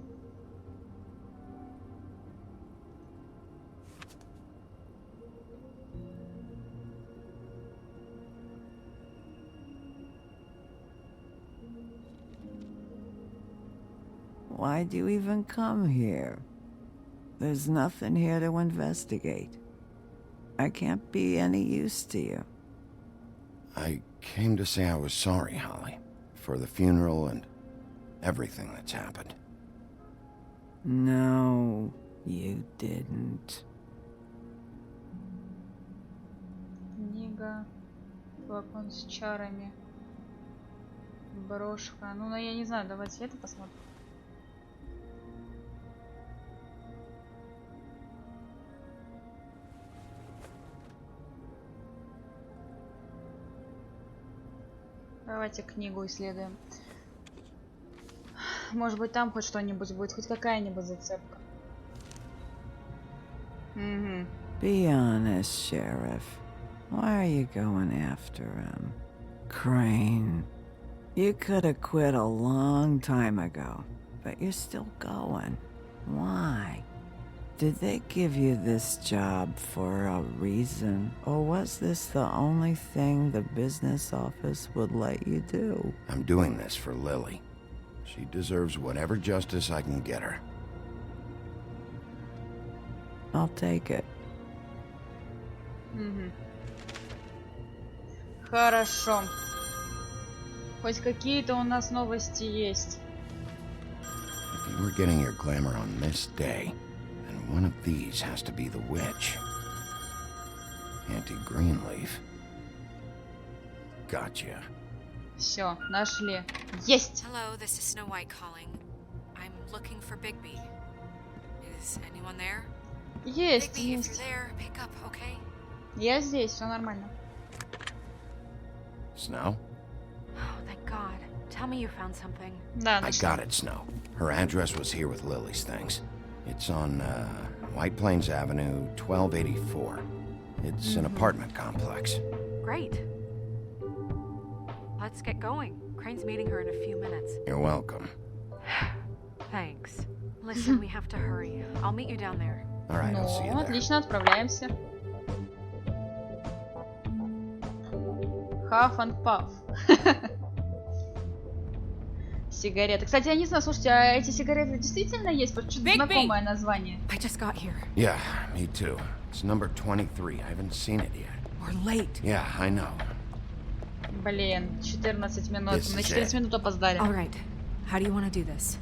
Why'd you even come here? There's nothing here to investigate. I can't be any use to you. I came to say I was sorry, Holly, for the funeral and everything that's happened. No, you didn't. Книга. Флакон с чарами. Брошка. Ну, я не знаю, давайте это посмотрим. Давайте книгу исследуем. Может быть, там хоть что-нибудь будет, хоть какая-нибудь зацепка. Угу. Be honest, Sheriff. Why are you going after him? Crane. You could have quit a long time ago, but you're still going. Why? Did they give you this job for a reason? Or was this the only thing the business office would let you do? I'm doing this for Lily. She deserves whatever justice I can get her. I'll take it. Хорошо. Хоть какие-то у нас новости есть. If you were getting your glamour on this day, then one of these has to be the witch. Auntie Greenleaf. Gotcha. Все, нашли. Есть! Hello, this is Snow White calling. I'm looking for Bigby. Is anyone there? Есть, Bigby, if you're есть. there, pick up, okay? Я здесь, все нормально. Snow? Oh, thank God. Tell me you found something. Да, I нашла. got it, Snow. Her address was here with Lily's things. It's on, White Plains Avenue, 1284. It's an apartment complex. Great. Let's get going. Crane's meeting her in a few minutes. You're welcome. Thanks. Listen, we have to hurry. I'll meet you down there. All right, I'll see you Ну, there. отлично, отправляемся. Huff and Puff. Сигареты. Кстати, я не знаю, слушайте, а эти сигареты действительно есть? Потому что что-то знакомое название. I just got here. Yeah, me too. It's number 23. I haven't seen it yet. We're late. Yeah, I know. Блин, 14 минут. This Мы на is 14 it. минут опоздали. All right. How do you want to do this?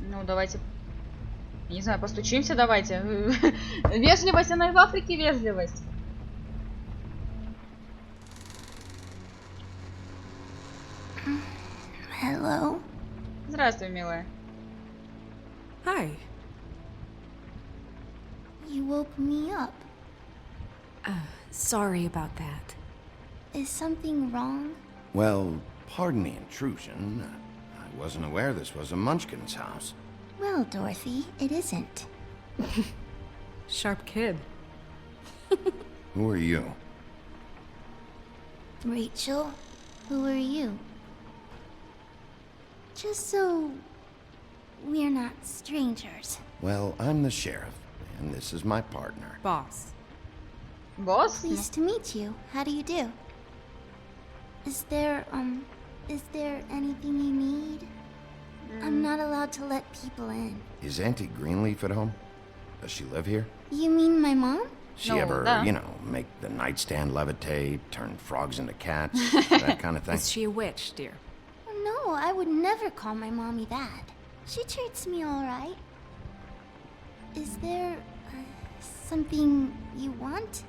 Ну, давайте... Не знаю, постучимся, давайте. Вежливость, она и в Африке вежливость. Hello? Здравствуй, милая. Hi. You woke me up. Sorry about that. Is something wrong? Well, pardon the intrusion. I wasn't aware this was a Munchkin's house. Well, Dorothy, it isn't. Sharp kid. Who are you? Rachel, who are you? Just so we're not strangers. Well, I'm the sheriff, and this is my partner. Boss. Босс? Pleased to meet you. How do you do? Is there anything you need? I'm not allowed to let people in. Is Auntie Greenleaf at home? Does she live here? You mean my mom? She No, ever, duh. you know, make the nightstand levitate, turn frogs into cats, that kind of thing? Is she a witch, dear? No, I would never call my mommy that. She treats me all right. Is there something you want?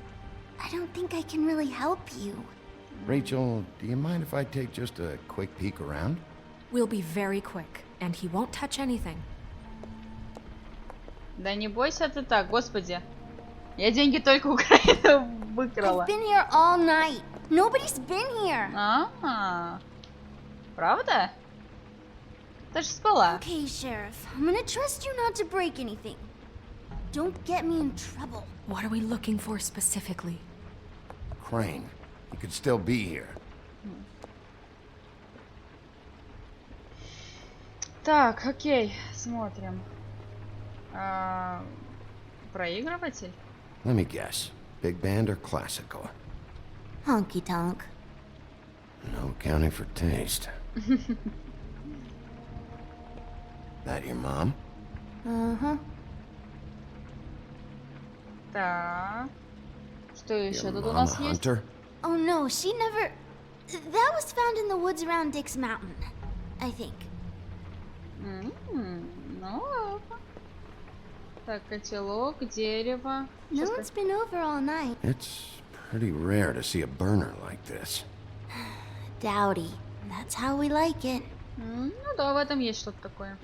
I don't think I can really help you. Rachel, do you mind if I take just a quick peek around? We'll be very quick, and he won't touch anything. Да не бойся ты так, господи. Я деньги только Украину выкрала. I've been here all night. Nobody's been here. А, правда? Ты же спала. Okay, Sheriff. I'm gonna trust you not to break anything. Don't get me in trouble. What are we looking for specifically? Crane, he could still be here. Так, окей, смотрим. Проигрыватель? Let me guess. Big band or classical? Honky tonk. No accounting for taste. That your mom? Uh-huh. Так. Что еще Your тут у mom a нас есть? hunter? Oh no, she never... That was found in the woods around Dick's Mountain, I think. Ну, так, котелок, дерево. No Щас one's been over all night. It's pretty rare to see a burner like this. Dowdy. That's how we like it. Ну да, в этом есть что-то такое.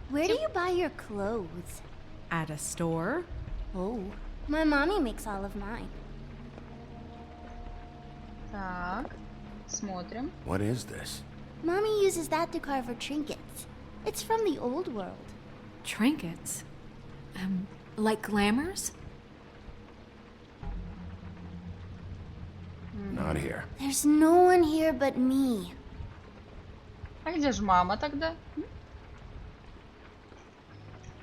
Where do you buy your clothes? At a store? Oh, my mommy makes all of mine. Так, смотрим. What is this? Mommy uses that to carve her trinkets. It's from the old world. Trinkets? Like glamours? Not here. There's no one here but me. А где же мама тогда?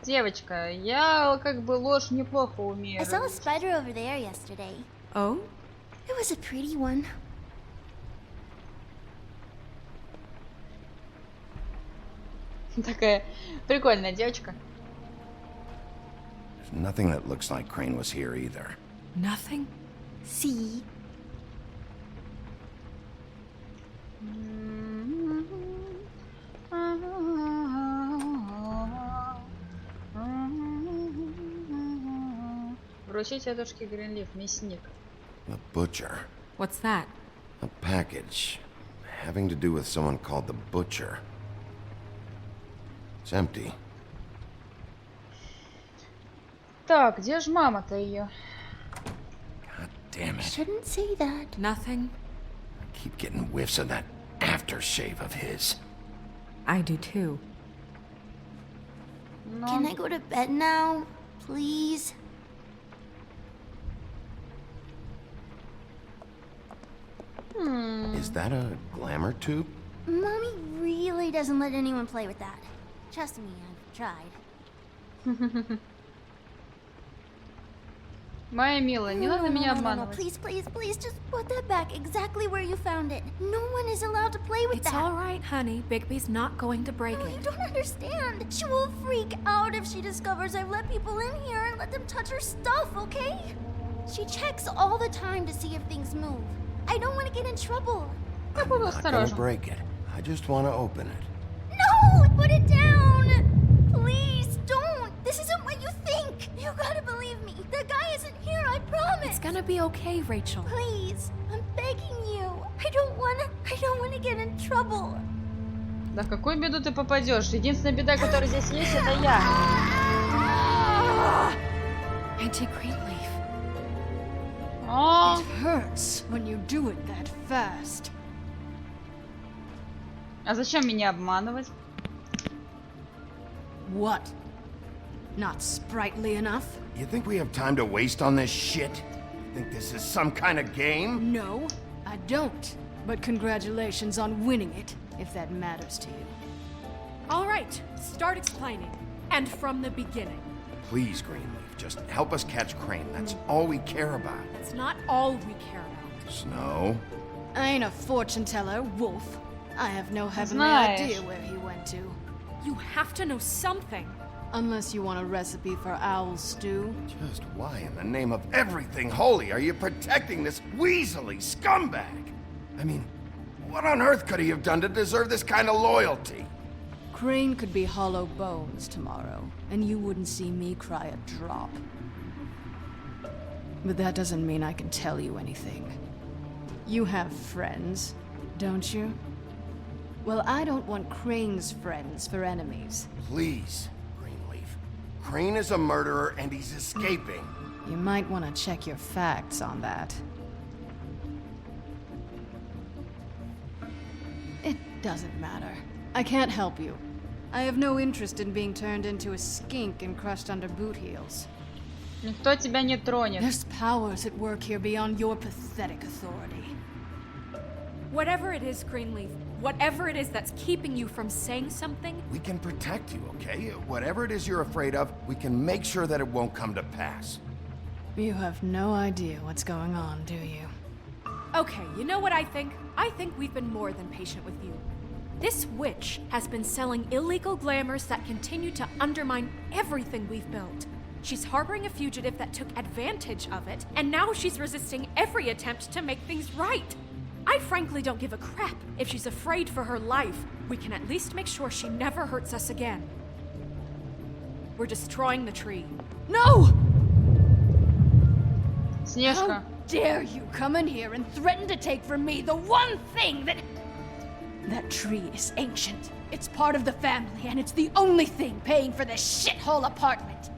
Девочка, я как бы ложь неплохо умею. I saw a spider over there yesterday. Oh? It was a pretty one. Такая прикольная девочка. There's nothing that looks like Crane was here either. Nothing? See? Вручить тетушке Гринлиф, мясник. The butcher. What's that? A package having to do with someone called the butcher. It's empty. Так, где же мама-то ее? God damn it. Shouldn't say that. Nothing? I keep getting whiffs of that aftershave of his. I do too. Can I go to bed now? Please? Is that a glamour tube? Mommy really doesn't let anyone play with that. Trust me, I've tried. Моя милая, не надо меня No, обманывать. please, please, please, just put that back exactly where you found it. No one is allowed to play with It's that. all right, honey. Bigby's not going to break No, it. you don't understand. She will freak out if she discovers I've let people in here and let them touch her stuff, okay? She checks all the time to see if things move. I don't want to get in trouble. Я буду Not gonna осторожен. break it. I just want to open it. No! Put it down! Please, don't! This isn't what you think! You gotta believe me. The guy isn't here, I promise! It's gonna be okay, Rachel. Please, I'm begging you. I don't wanna get in trouble. Да в какую беду ты попадешь? Единственная беда, которая здесь есть, это я. Auntie Greenleaf. О, It hurts when you do it that fast. а зачем меня обманывать? What? Not sprightly enough? You think we have time to waste on this shit? You think this is some kind of game? No, I don't. But congratulations on winning it, if that matters to you. All right, start explaining. And from the beginning. Please, Greenleaf, just help us catch Crane. That's all we care about. That's not all we care about. Snow? I ain't a fortune teller, Wolf. I have no heavenly Знаешь. idea where he went to. You have to know something. Unless you want a recipe for owl stew. Just why in the name of everything holy are you protecting this weaselly scumbag? I mean, what on earth could he have done to deserve this kind of loyalty? Crane could be hollow bones tomorrow, and you wouldn't see me cry a drop. But that doesn't mean I can tell you anything. You have friends, don't you? Well, I don't want Crane's friends for enemies. Please, Greenleaf. Crane is a murderer and he's escaping. You might want to check your facts on that. It doesn't matter. I can't help you. I have no interest in being turned into a skink and crushed under boot heels. Никто тебя не тронет. There's powers at work here beyond your pathetic authority. Whatever it is, Greenleaf, whatever it is that's keeping you from saying something, We can protect you, okay? Whatever it is you're afraid of, we can make sure that it won't come to pass. You have no idea what's going on, do you? okay, you know what I think? I think we've been more than patient with you. This witch has been selling illegal glamours that continue to undermine everything we've built. She's harboring a fugitive that took advantage of it, and now she's resisting every attempt to make things right. I frankly don't give a crap if she's afraid for her life. We can at least make sure she never hurts us again. We're destroying the tree. No! Снежка. How dare you come in here and threaten to take from me the one thing that... That tree is ancient. It's part of the family, and it's the only thing paying for this shithole apartment.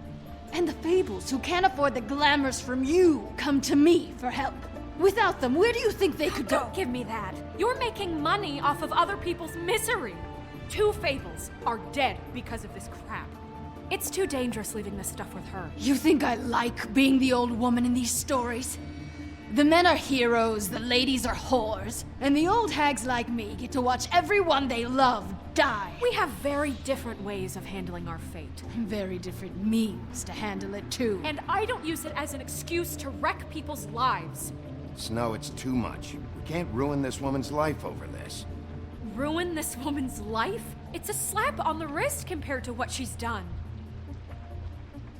And the Fables, who can't afford the glamours from you, come to me for help. Without them, where do you think they could go? Don't give me that. You're making money off of other people's misery. 2 Fables are dead because of this crap. It's too dangerous leaving this stuff with her. You think I like being the old woman in these stories? The men are heroes, the ladies are whores, and the old hags like me get to watch everyone they love die. We have very different ways of handling our fate. Very different means to handle it, too. And I don't use it as an excuse to wreck people's lives. Snow, it's too much. We can't ruin this woman's life over this. Ruin this woman's life? It's a slap on the wrist compared to what she's done.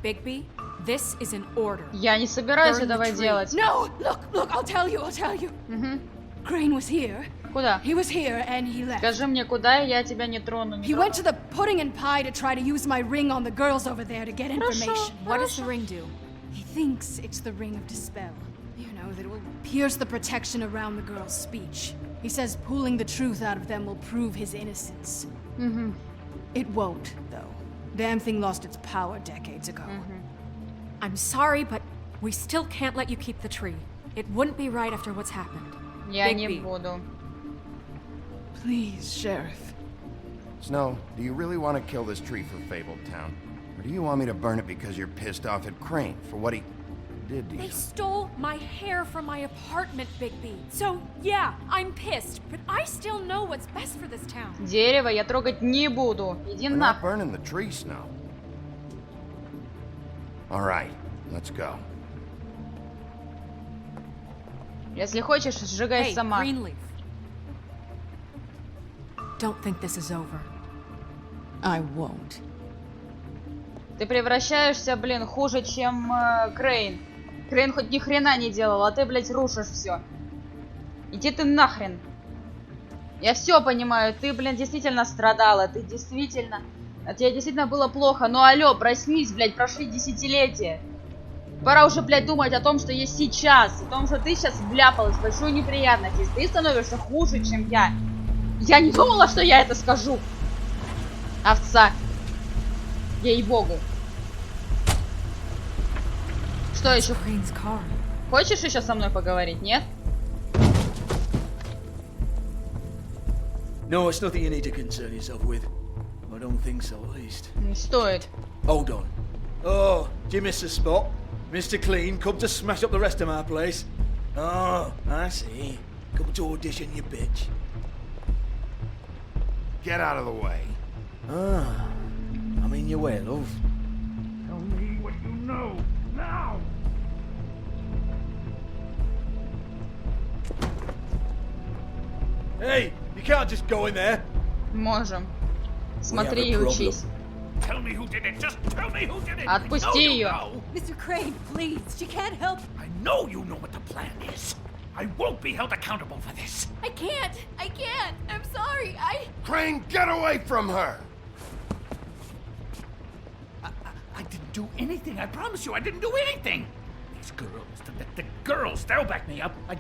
Bigby, this is an order. Я не собираюсь Burn the этого tree. делать. No! Look, I'll tell you. Crane was here. Куда? He was here and he left. Скажи мне, куда, и я тебя не трону. He went to the pudding and pie to try to use my ring on the girls over there to get information. What does the ring do? He thinks it's the ring of dispel. You know, that it will pierce the protection around the girls' speech. He says pulling the truth out of them will prove his innocence. It won't, though. Damn thing lost its power decades ago. I'm sorry, but we still can't let you keep the tree. It wouldn't be right after what's happened. Я не Bigby. буду. Please, Sheriff. Snow, do you really want to kill this tree for Fabled Town? Or do you want me to burn it because you're pissed off at Crane for what he did to you? They stole my hair from my apartment, Bigby. So, yeah, I'm pissed, but I still know what's best for this town. Дерево я трогать не буду. Иди We're на... not burning the tree, Snow. All right, let's go. Если хочешь, сжигай Hey, сама. Greenleaf. Don't think this is over. I won't. Ты превращаешься, блин, хуже, чем Крейн. Крейн хоть ни хрена не делал, а ты, блядь, рушишь все. Иди ты нахрен. Я все понимаю, ты, блин, действительно страдала, ты действительно... Тебе действительно было плохо, но алло, проснись, блядь, прошли десятилетия. Пора уже, блядь, думать о том, что есть сейчас, о том, что ты сейчас вляпалась в большую неприятность, ты становишься хуже, чем я. Я не думала, что я это скажу. Овца. Ей-богу. Что еще? Хочешь еще со мной поговорить, нет? No, it's nothing you need to concern yourself with. I don't think so, at least. Не стоит. Hold on. Oh, do you miss the spot? Mr. Clean, come to smash up the rest of my place. Oh, I see. Come to audition, you bitch. Get out of the way. Ah, I'm in your way, love. Tell me what you know, now! Hey, you can't just go in there. Можем. Смотри и учись. Tell me who did it. Just tell me who did it. Отпусти ее. Mr. Crane, please, she can't help. I know you know what the plan is. I won't be held accountable for this. I can't. I'm sorry. Crane, get away from her! I didn't do anything. I promise you, I didn't do anything. These girls, the girls, they'll back me up. I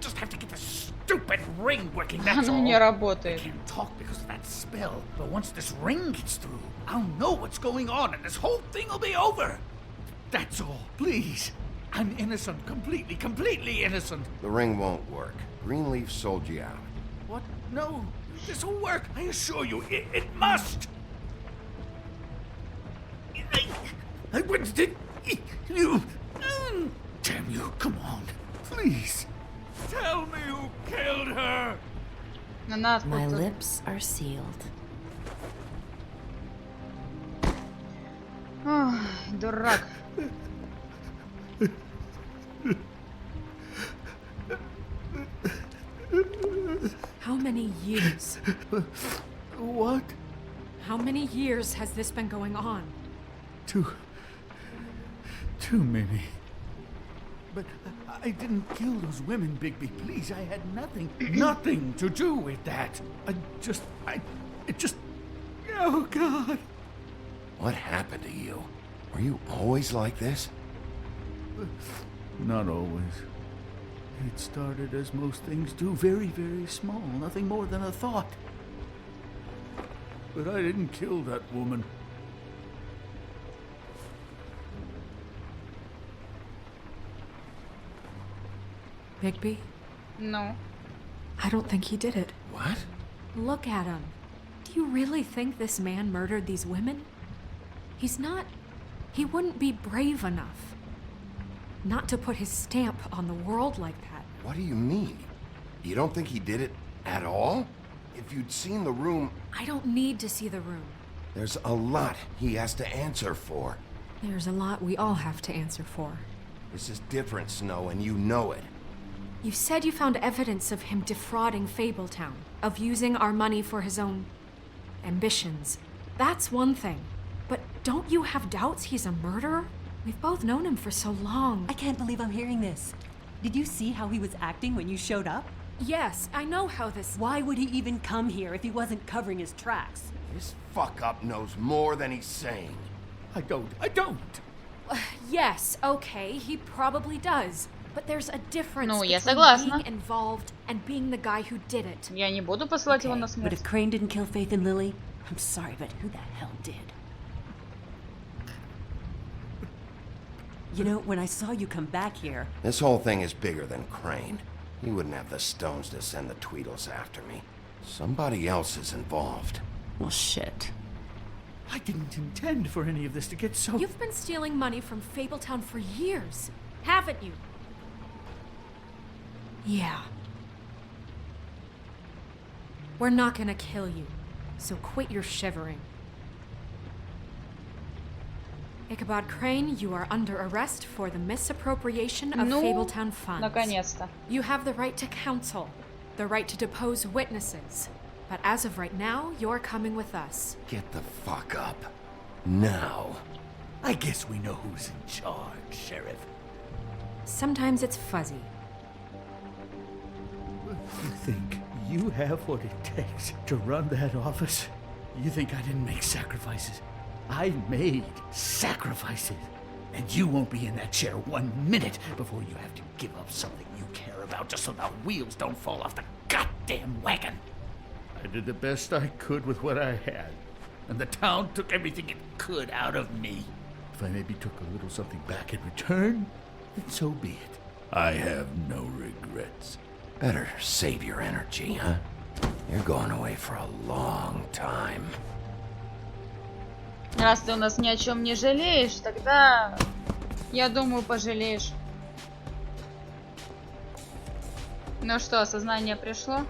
just have to get this stupid ring working, that's Оно all. не работает. I can't talk because of that spell, but once this ring gets through, I'll know what's going on and this whole thing will be over. That's all, please. I'm innocent, completely innocent. The ring won't work. Greenleaf sold you out. What? No, this will work. I assure you, it must. I went to you. Damn you! Come on, please. Tell me who killed her. My lips are sealed. Ох, дурак. How many years? What? How many years has this been going on? Too many. But I didn't kill those women, Bigby. Please, I had nothing to do with that. It just... Oh, God. What happened to you? Were you always like this? Not always. It started as most things do, very, very small, nothing more than a thought. But I didn't kill that woman. Bigby? No. I don't think he did it. What? Look at him. Do you really think this man murdered these women? He's not... He wouldn't be brave enough. not to put his stamp on the world like that. What do you mean? You don't think he did it at all? If you'd seen the room... I don't need to see the room. There's a lot he has to answer for. There's a lot we all have to answer for. This is different, Snow, and you know it. You said you found evidence of him defrauding Fabletown, of using our money for his own ambitions. That's one thing. But don't you have doubts he's a murderer? We've both known him for so long. I can't believe I'm hearing this. Did you see how he was acting when you showed up? Yes, I know how this... Why would he even come here if he wasn't covering his tracks? This fuck-up knows more than he's saying. I don't. Yes, okay, he probably does. But there's a difference Ну, я between согласна. being involved and being the guy who did it. Я не буду посылать его на But смерть. if Crane didn't kill Faith and Lily, I'm sorry, but who the hell did? You know, when I saw you come back here... This whole thing is bigger than Crane. He wouldn't have the stones to send the Tweedles after me. Somebody else is involved. Well, shit. I didn't intend for any of this to get so... You've been stealing money from Fabletown for years, haven't you? Yeah. We're not gonna kill you, so quit your shivering. Ichabod Crane, you are under arrest for the misappropriation of Fabletown funds. Наконец-то. You have the right to counsel, the right to depose witnesses. But as of right now, you're coming with us. Get the fuck up. Now. I guess we know who's in charge, Sheriff. Sometimes it's fuzzy. You think you have what it takes to run that office? You think I didn't make sacrifices? I made sacrifices. And you won't be in that chair 1 minute before you have to give up something you care about just so the wheels don't fall off the goddamn wagon. I did the best I could with what I had, and the town took everything it could out of me. If I maybe took a little something back in return, then so be it. I have no regrets. Better save your energy, huh? You're going away for a long time. Раз ты у нас ни о чем не жалеешь, тогда, я думаю, пожалеешь. Ну что, осознание пришло?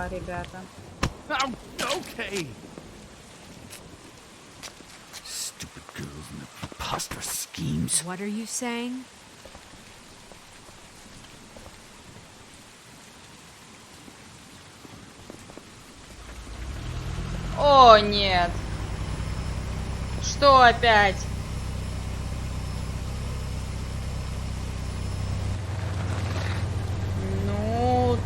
Ребята. Oh, okay. Stupid girls and their preposterous schemes. What are you saying? О, нет. Что опять? Ну...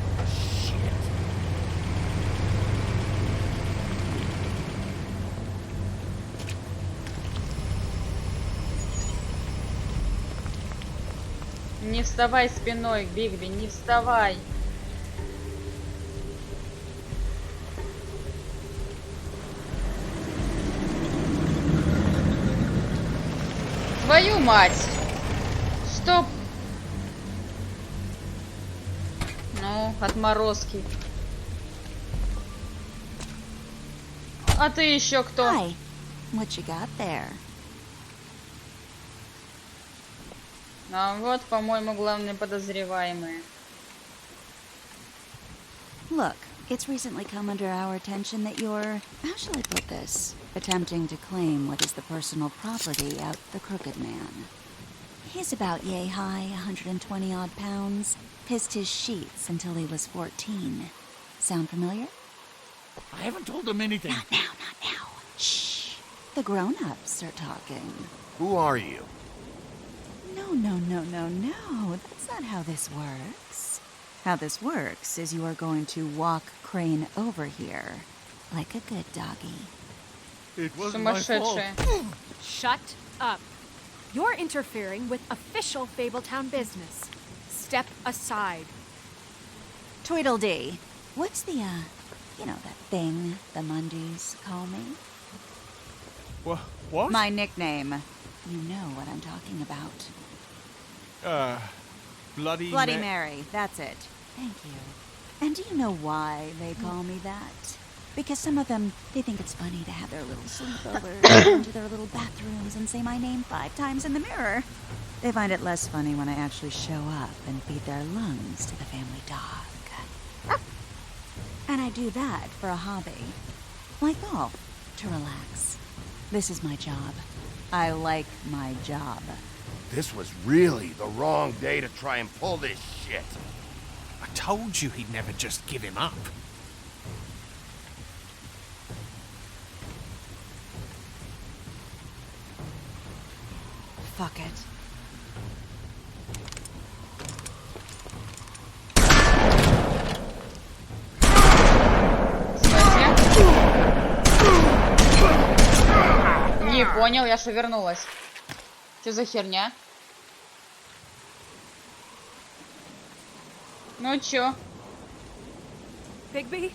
Не вставай спиной, Бигби, не вставай. Твою мать! Стоп! Ну, отморозки. А ты еще кто? Hi. What you got there? А вот, по-моему, главные подозреваемые. Look, it's recently come under our attention that you're, how shall I put this, attempting to claim what is the personal property of the Crooked Man. He's about yay high, 120 odd pounds, pissed his sheets until he was 14. Sound familiar? I haven't told him anything. Not now, not now. Shh. The grown-ups are talking. Who are you? No. That's not how this works. How this works is you are going to walk Crane over here. Like a good doggy. It wasn't my fault. Shut up. You're interfering with official Fabletown business. Step aside. Tweedledee, What's the, you know, that thing the Mundies call me? What? My nickname. You know what I'm talking about. Bloody Mary, that's it. Thank you. And do you know why they call me that? Because some of them, they think it's funny to have their little sleepovers, go into their little bathrooms and say my name 5 times in the mirror. They find it less funny when I actually show up and feed their lungs to the family dog. And I do that for a hobby. Like golf, to relax. This is my job. I like my job. This was really the wrong day to try and pull this shit. I told you he'd never just give him up. Fuck it. Не понял, я же вернулась. Что за херня? Ну чё? Bigby?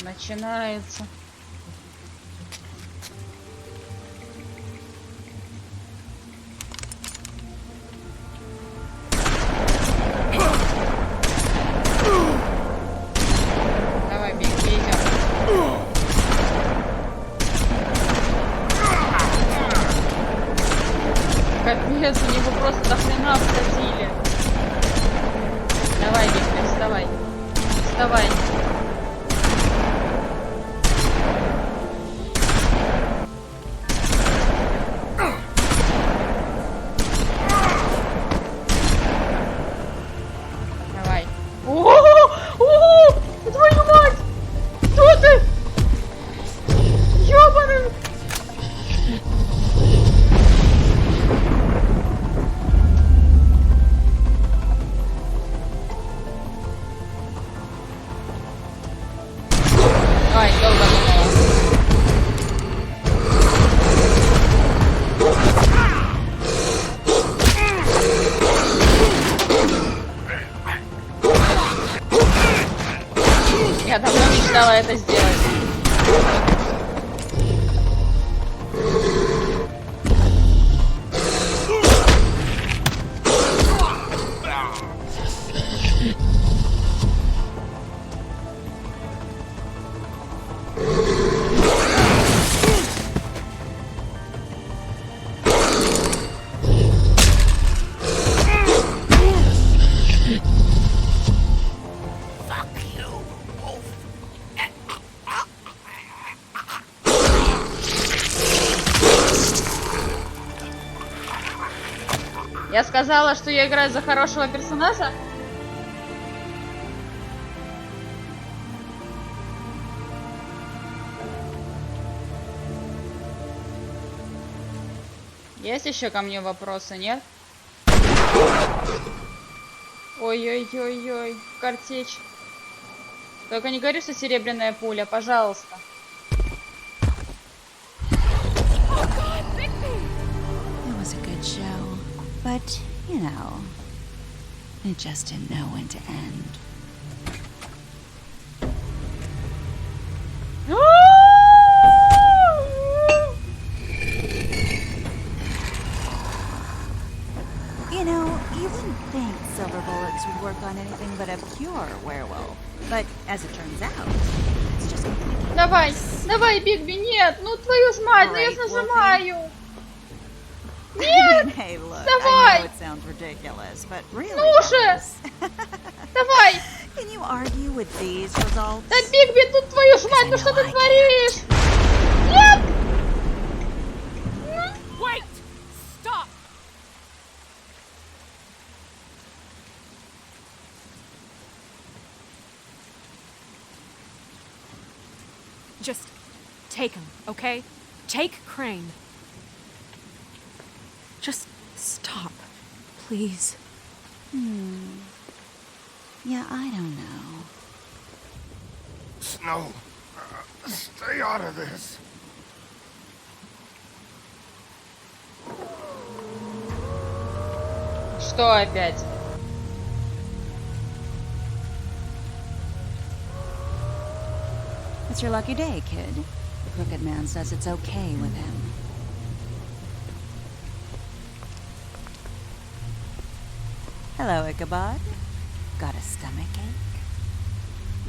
Начинается. Давай, беги, идем. Капец, у него просто до хрена обходили. Давай, Бигби, вставай. Вставай. Давай. О, твою мать! Кто ты? Ёбаный! Ай, долго думала. Я давно мечтала это сделать. Я сказала, что я играю за хорошего персонажа. Есть еще ко мне вопросы, нет? Ой-ой-ой-ой, картечь. Только не говори, что серебряная пуля, пожалуйста. It was a good show, but, you know, it just didn't know when to end. You know, you wouldn't think silver bullets would work on anything but a pure werewolf. But as it turns out, it's just completely... Давай, давай, Бигби, нет, ну твою ж мать, ну я ж нажимаю. Нет, Hey, look, I давай. know it sounds ridiculous, but really, Ну же, fellas, давай. can you argue with these results? Да, Бигби, тут твою ж мать, ну что ты творишь? Нет. Wait! Stop! Just take him, okay? Take Crane. Just stop, please. Yeah, I don't know. Snow, stay out of this. Что опять? It's your lucky day, kid. The crooked man says it's okay with him. Hello, Ichabod. Got a stomachache?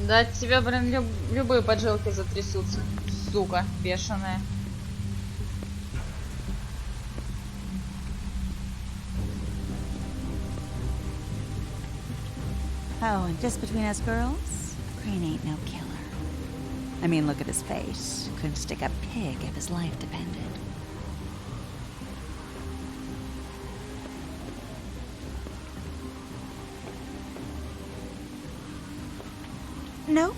Да от тебя, блин, любые поджилки затрясутся. Сука, бешеная. Oh, and just between us girls, Crane ain't no killer. I mean, look at his face. Could stick a pig if his life depended. Nope,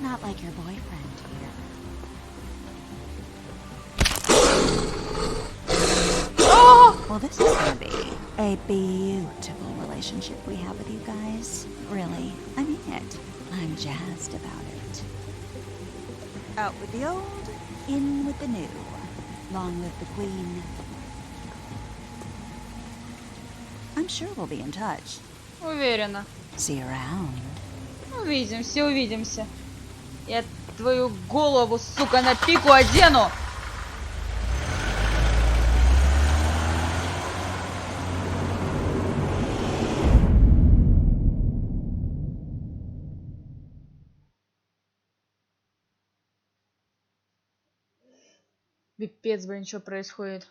not like your boyfriend here. Oh! Well, this is gonna be a beautiful relationship we have with you guys. Really, I mean it. I'm jazzed about it. Out with the old, in with the new. Long live the Queen. I'm sure we'll be in touch. Уверена. See you around. Увидимся, увидимся. Я твою голову, сука, на пику одену. Пипец, блин, что происходит?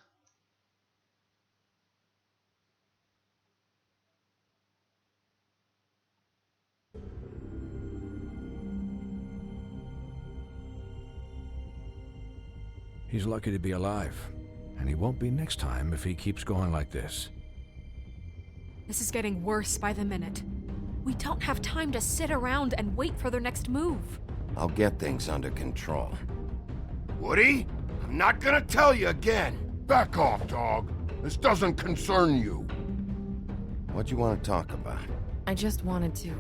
He's lucky to be alive, and he won't be next time if he keeps going like this. This is getting worse by the minute. We don't have time to sit around and wait for their next move. I'll get things under control. Woody, I'm not gonna tell you again. Back off, dog. This doesn't concern you. What do you want to talk about? I just wanted to,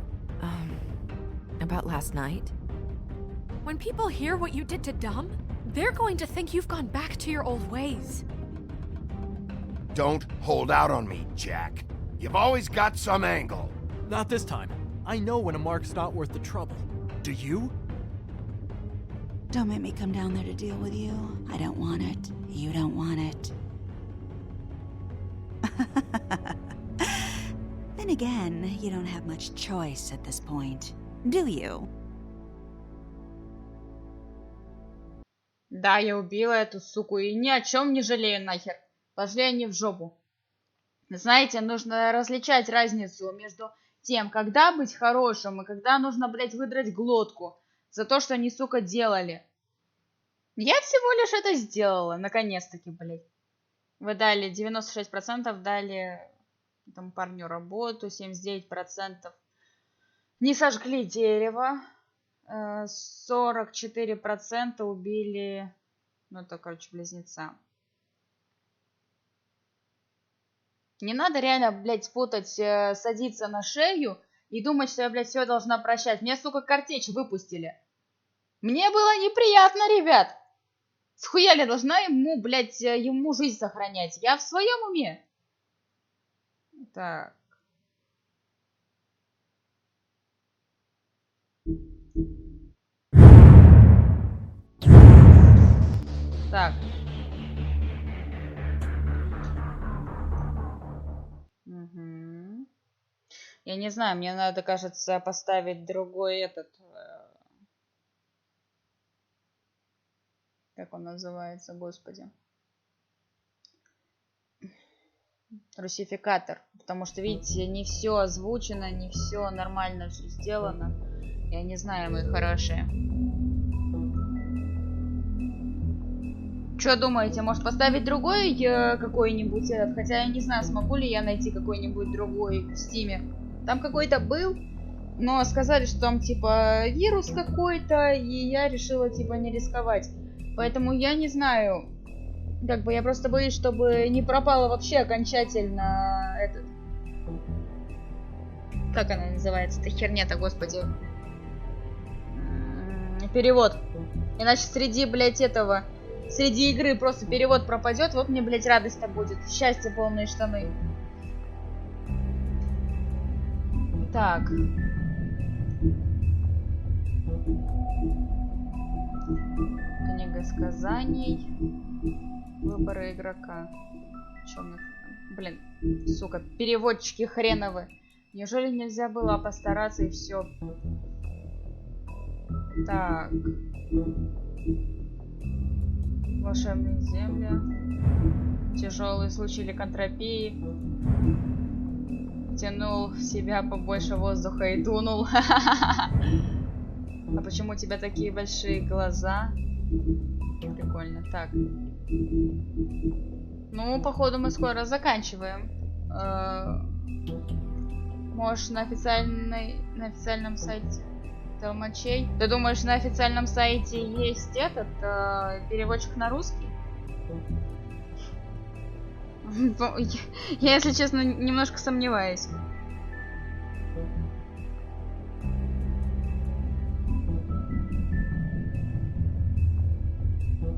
about last night. When people hear what you did to Dom, they're going to think you've gone back to your old ways. Don't hold out on me, Jack. You've always got some angle. Not this time. I know when a mark's not worth the trouble. Do you? Don't make me come down there to deal with you. I don't want it. You don't want it. Then again, you don't have much choice at this point, do you? Да, я убила эту суку и ни о чем не жалею нахер. Пошли они в жопу. Знаете, нужно различать разницу между тем, когда быть хорошим и когда нужно, блядь, выдрать глотку за то, что они, сука, делали. Я всего лишь это сделала, наконец-таки, блядь. Вы дали 96%, дали этому парню работу, 79% не сожгли дерево, 44% убили, ну это, короче, близнеца. Не надо реально, блядь, путать, садиться на шею и думать, что я, блядь, все должна прощать. Мне, сука, картечь выпустили. Мне было неприятно, ребят. Схуя ли должна ему, блядь, ему жизнь сохранять? Я в своем уме? Так. Так. Угу. Я не знаю, мне надо, кажется, поставить другой этот... Как он называется, господи? Русификатор. Потому что, видите, не все озвучено, не все нормально все сделано. Я не знаю, мои хорошие. Что думаете, может поставить другой какой-нибудь этот? Хотя я не знаю, смогу ли я найти какой-нибудь другой в Стиме. Там какой-то был, но сказали, что там типа вирус какой-то, и я решила типа не рисковать. Поэтому я не знаю. Как бы я просто боюсь, чтобы не пропала вообще окончательно этот... Как она называется? Эта херня-то, господи. Перевод. Иначе среди, блядь, этого... Среди игры просто перевод пропадет. Вот мне, блядь, радость-то будет. Счастье, полные штаны. Так. Книга сказаний. Выборы игрока. Чё у нас там? Блин, сука, переводчики хреновы. Неужели нельзя было постараться и все? Так. Волшебные земли. Тяжелый случай ликантропии. Тянул в себя побольше воздуха и дунул. А почему у тебя такие большие глаза? Прикольно. Так. Ну, походу, мы скоро заканчиваем. Можешь на официальном сайте толмачей. Ты думаешь, на официальном сайте есть этот переводчик на русский? Я, если честно, немножко сомневаюсь.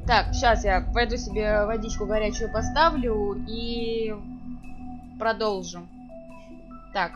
Так, сейчас я пойду себе водичку горячую поставлю и продолжим. Так.